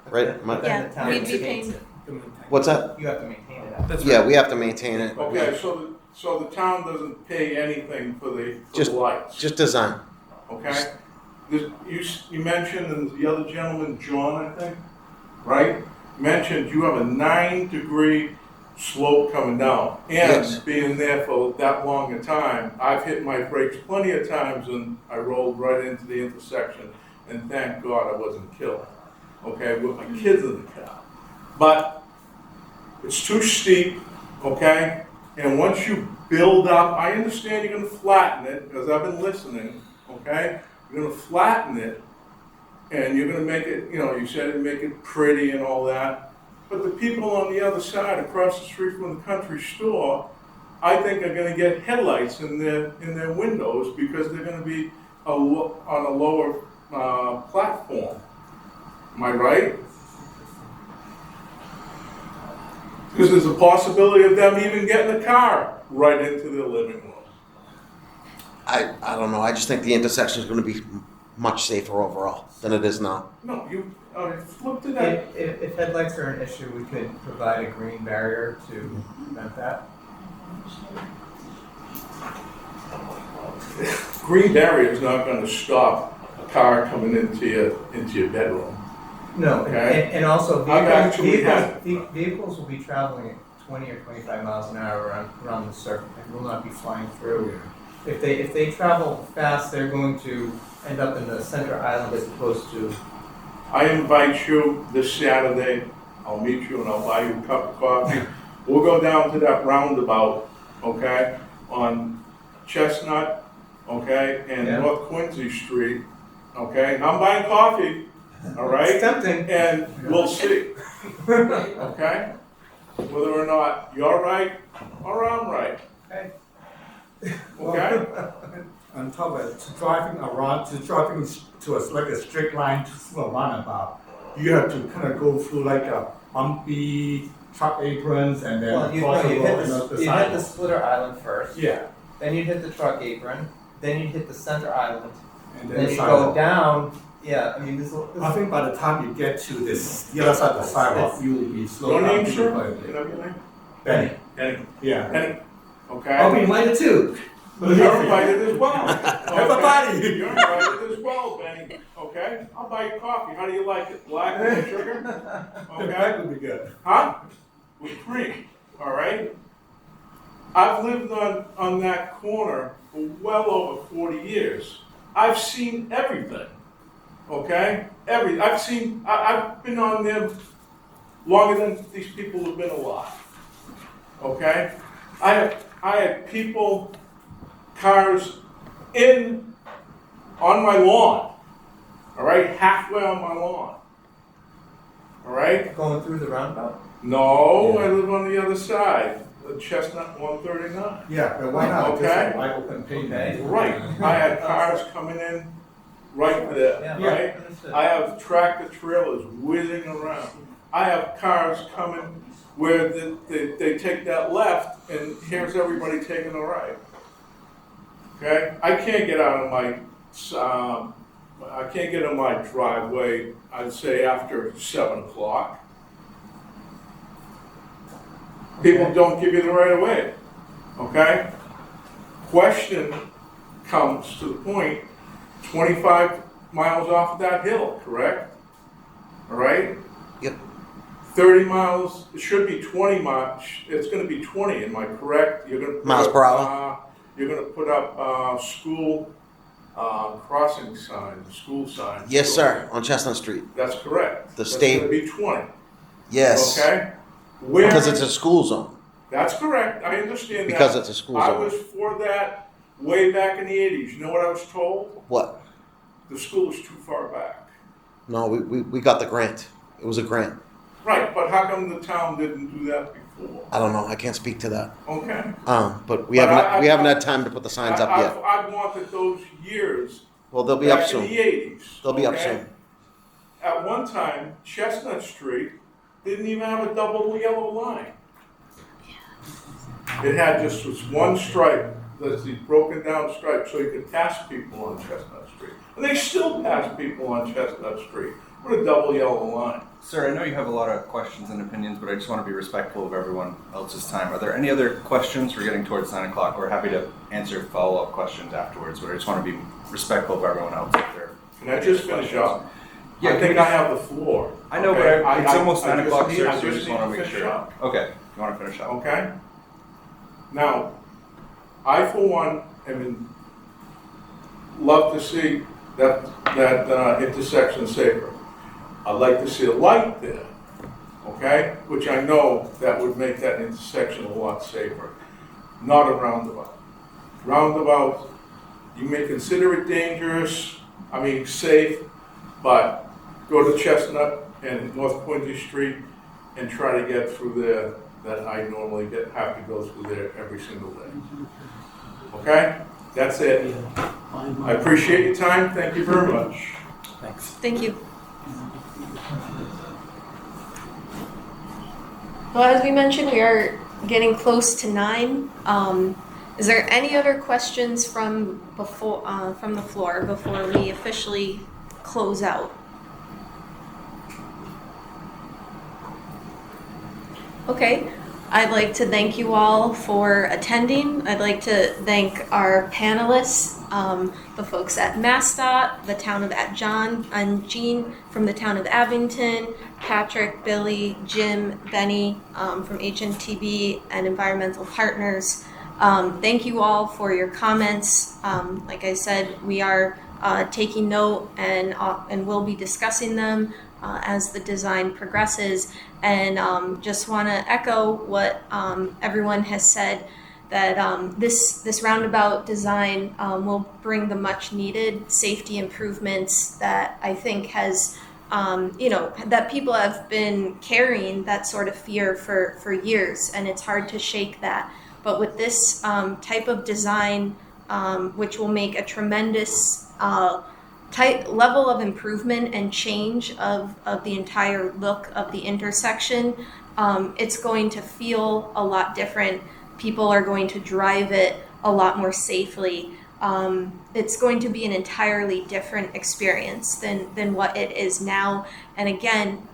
right? Yeah, we'd be paying. What's that? You have to maintain it. Yeah, we have to maintain it. Okay, so the town doesn't pay anything for the lights? Just design. Okay? You mentioned, and the other gentleman, John, I think, right? Mentioned you have a 9-degree slope coming down. And Yes. being there for that long a time, I've hit my brakes plenty of times and I rolled right into the intersection. And thank God I wasn't killed. Okay, with my kids in the car. But it's too steep, okay? And once you build up, I understand you're gonna flatten it, because I've been listening, okay? You're gonna flatten it, and you're gonna make it, you said it'd make it pretty and all that. But the people on the other side, across the street from the country store, I think are gonna get headlights in their windows, because they're gonna be on a lower platform. Am I right? Because there's a possibility of them even getting a car right into their living room. I don't know. I just think the intersection is going to be much safer overall than it is now. No, you flip to that. If headlights are an issue, we could provide a green barrier to prevent that. Green barrier is not going to stop a car coming into your bedroom. No, Okay. and also I've actually had- vehicles will be traveling at 20 or 25 miles an hour around the circuit and will not be flying through. If they travel fast, they're going to end up in the center island as opposed to. I invite you this Saturday. I'll meet you and I'll buy you a cup of coffee. We'll go down to that roundabout, okay, on Chestnut, okay, and North Quincy Street, okay. I'm buying coffee. All right? It's tempting. And we'll see. Okay? Whether or not you're right or I'm right. Okay. Okay? On top of it, driving to like a straight line to a roundabout, you have to kind of go through like a bumpy truck aprons and then You cross the hit road and the the sidewalk. splitter island first. Yeah. Then you'd hit the truck apron. Then you'd hit the center island. And Then the you sidewalk. go down. Yeah, I mean I think by the time you get to the other side of the sidewalk, you will be slow Your down. name, sir? quite a bit. Can I have your name? Benny. Benny. Yeah. Benny. Okay? I'll be invited too. Well, you're invited as well. Everybody. You're invited as well, Benny. Okay? I'll buy you coffee. How do you like it? Black with sugar? Okay? That would be good. Huh? With cream. All right? I've lived on that corner for well over 40 years. I've seen everything. Okay? I've been on them longer than these people have been alive. Okay? I had people, cars on my lawn. All right? Halfway on my lawn. All right? Going through the roundabout? No, I live on the other side, the Chestnut 139. Yeah, but why not? Okay? Just a wide open pavement. Right. I had cars coming in right there, Yeah. right? Understood. I have tractor trailers whizzing around. I have cars coming where they take that left and here's everybody taking a right. Okay? I can't get out of my driveway, I'd say after 7 o'clock. People don't give you the right of way. Okay? Question comes to the point 25 miles off of that hill, correct? All right? Yep. 30 miles, it should be 20 miles, it's gonna be 20, am I correct? You're gonna put Miles up, per hour? You're gonna put up, school, crossing signs, school signs. Yes, sir, on Chestnut Street. That's correct. The state- That's gonna be 20, Yes. okay? Where? Because it's a school zone. That's correct, I understand that. Because it's a school I zone. was for that way back in the 80s. You know what I was told? What? The school is too far back. No, we got the grant. It was a grant. Right, but how come the town didn't do that before? I don't know. I can't speak to that. Okay. But we But haven't had time to put the signs up yet. I wanted those years Well, they'll be up back soon. in the 80s. They'll be up okay? soon. At one time, Chestnut Street didn't even have a double yellow line. It had just this one stripe, that's the broken down stripe, so you could pass people on Chestnut Street. And they still pass people on Chestnut Street with a double yellow line. Sir, I know you have a lot of questions and opinions, but I just want to be respectful of everyone else's time. Are there any other questions? We're getting towards 9 o'clock. We're happy to answer follow-up questions afterwards, but I just want to be respectful of everyone else out there. Can I just finish up? Yeah, I think I have the floor. I know, okay? but it's almost 9 o'clock, need- sir, I so I just need want to make finish sure. up. Okay, you want to finish up? Okay? Now, I for one love to see that intersection safer. I'd like to see a light there, okay? Which I know that would make that intersection a lot safer. Not a roundabout. Roundabout, you may consider it dangerous, safe, but go to Chestnut and North Quincy Street and try to get through there that I normally have to go through there every single day. Okay? That's it. I appreciate your time. Thank you very much. Thanks. Thank you. Well, as we mentioned, we are getting close to 9. Is there any other questions from the floor before we officially close out? Okay, I'd like to thank you all for attending. I'd like to thank our panelists, the folks at MassDOT, the town of John and Jean from the town of Abington, Patrick, Billy, Jim, Benny from HNTB and Environmental Partners. Thank you all for your comments. Like I said, we are taking note and we'll be discussing them as the design progresses. And just want to echo what everyone has said, that this roundabout design will bring the much needed safety improvements that I think has, that people have been carrying that sort of fear for years, and it's hard to shake that. But with this type of design, which will make a tremendous level of improvement and change of the entire look of the intersection, it's going to feel a lot different. People are going to drive it a lot more safely. It's going to be an entirely different experience than what it is now. And again,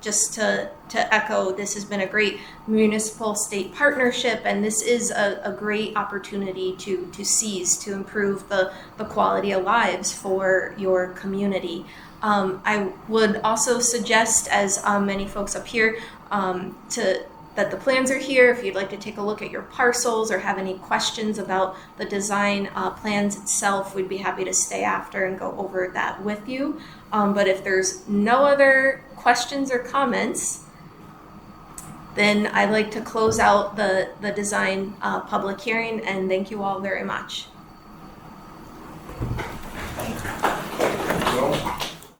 just to echo, this has been a great municipal-state partnership, and this is a great opportunity to seize, to improve the quality of lives for your community. I would also suggest, as many folks up here, that the plans are here. If you'd like to take a look at your parcels or have any questions about the design plans itself, we'd be happy to stay after and go over that with you. But if there's no other questions or comments, then I'd like to close out the design public hearing, and thank you all very much. Well,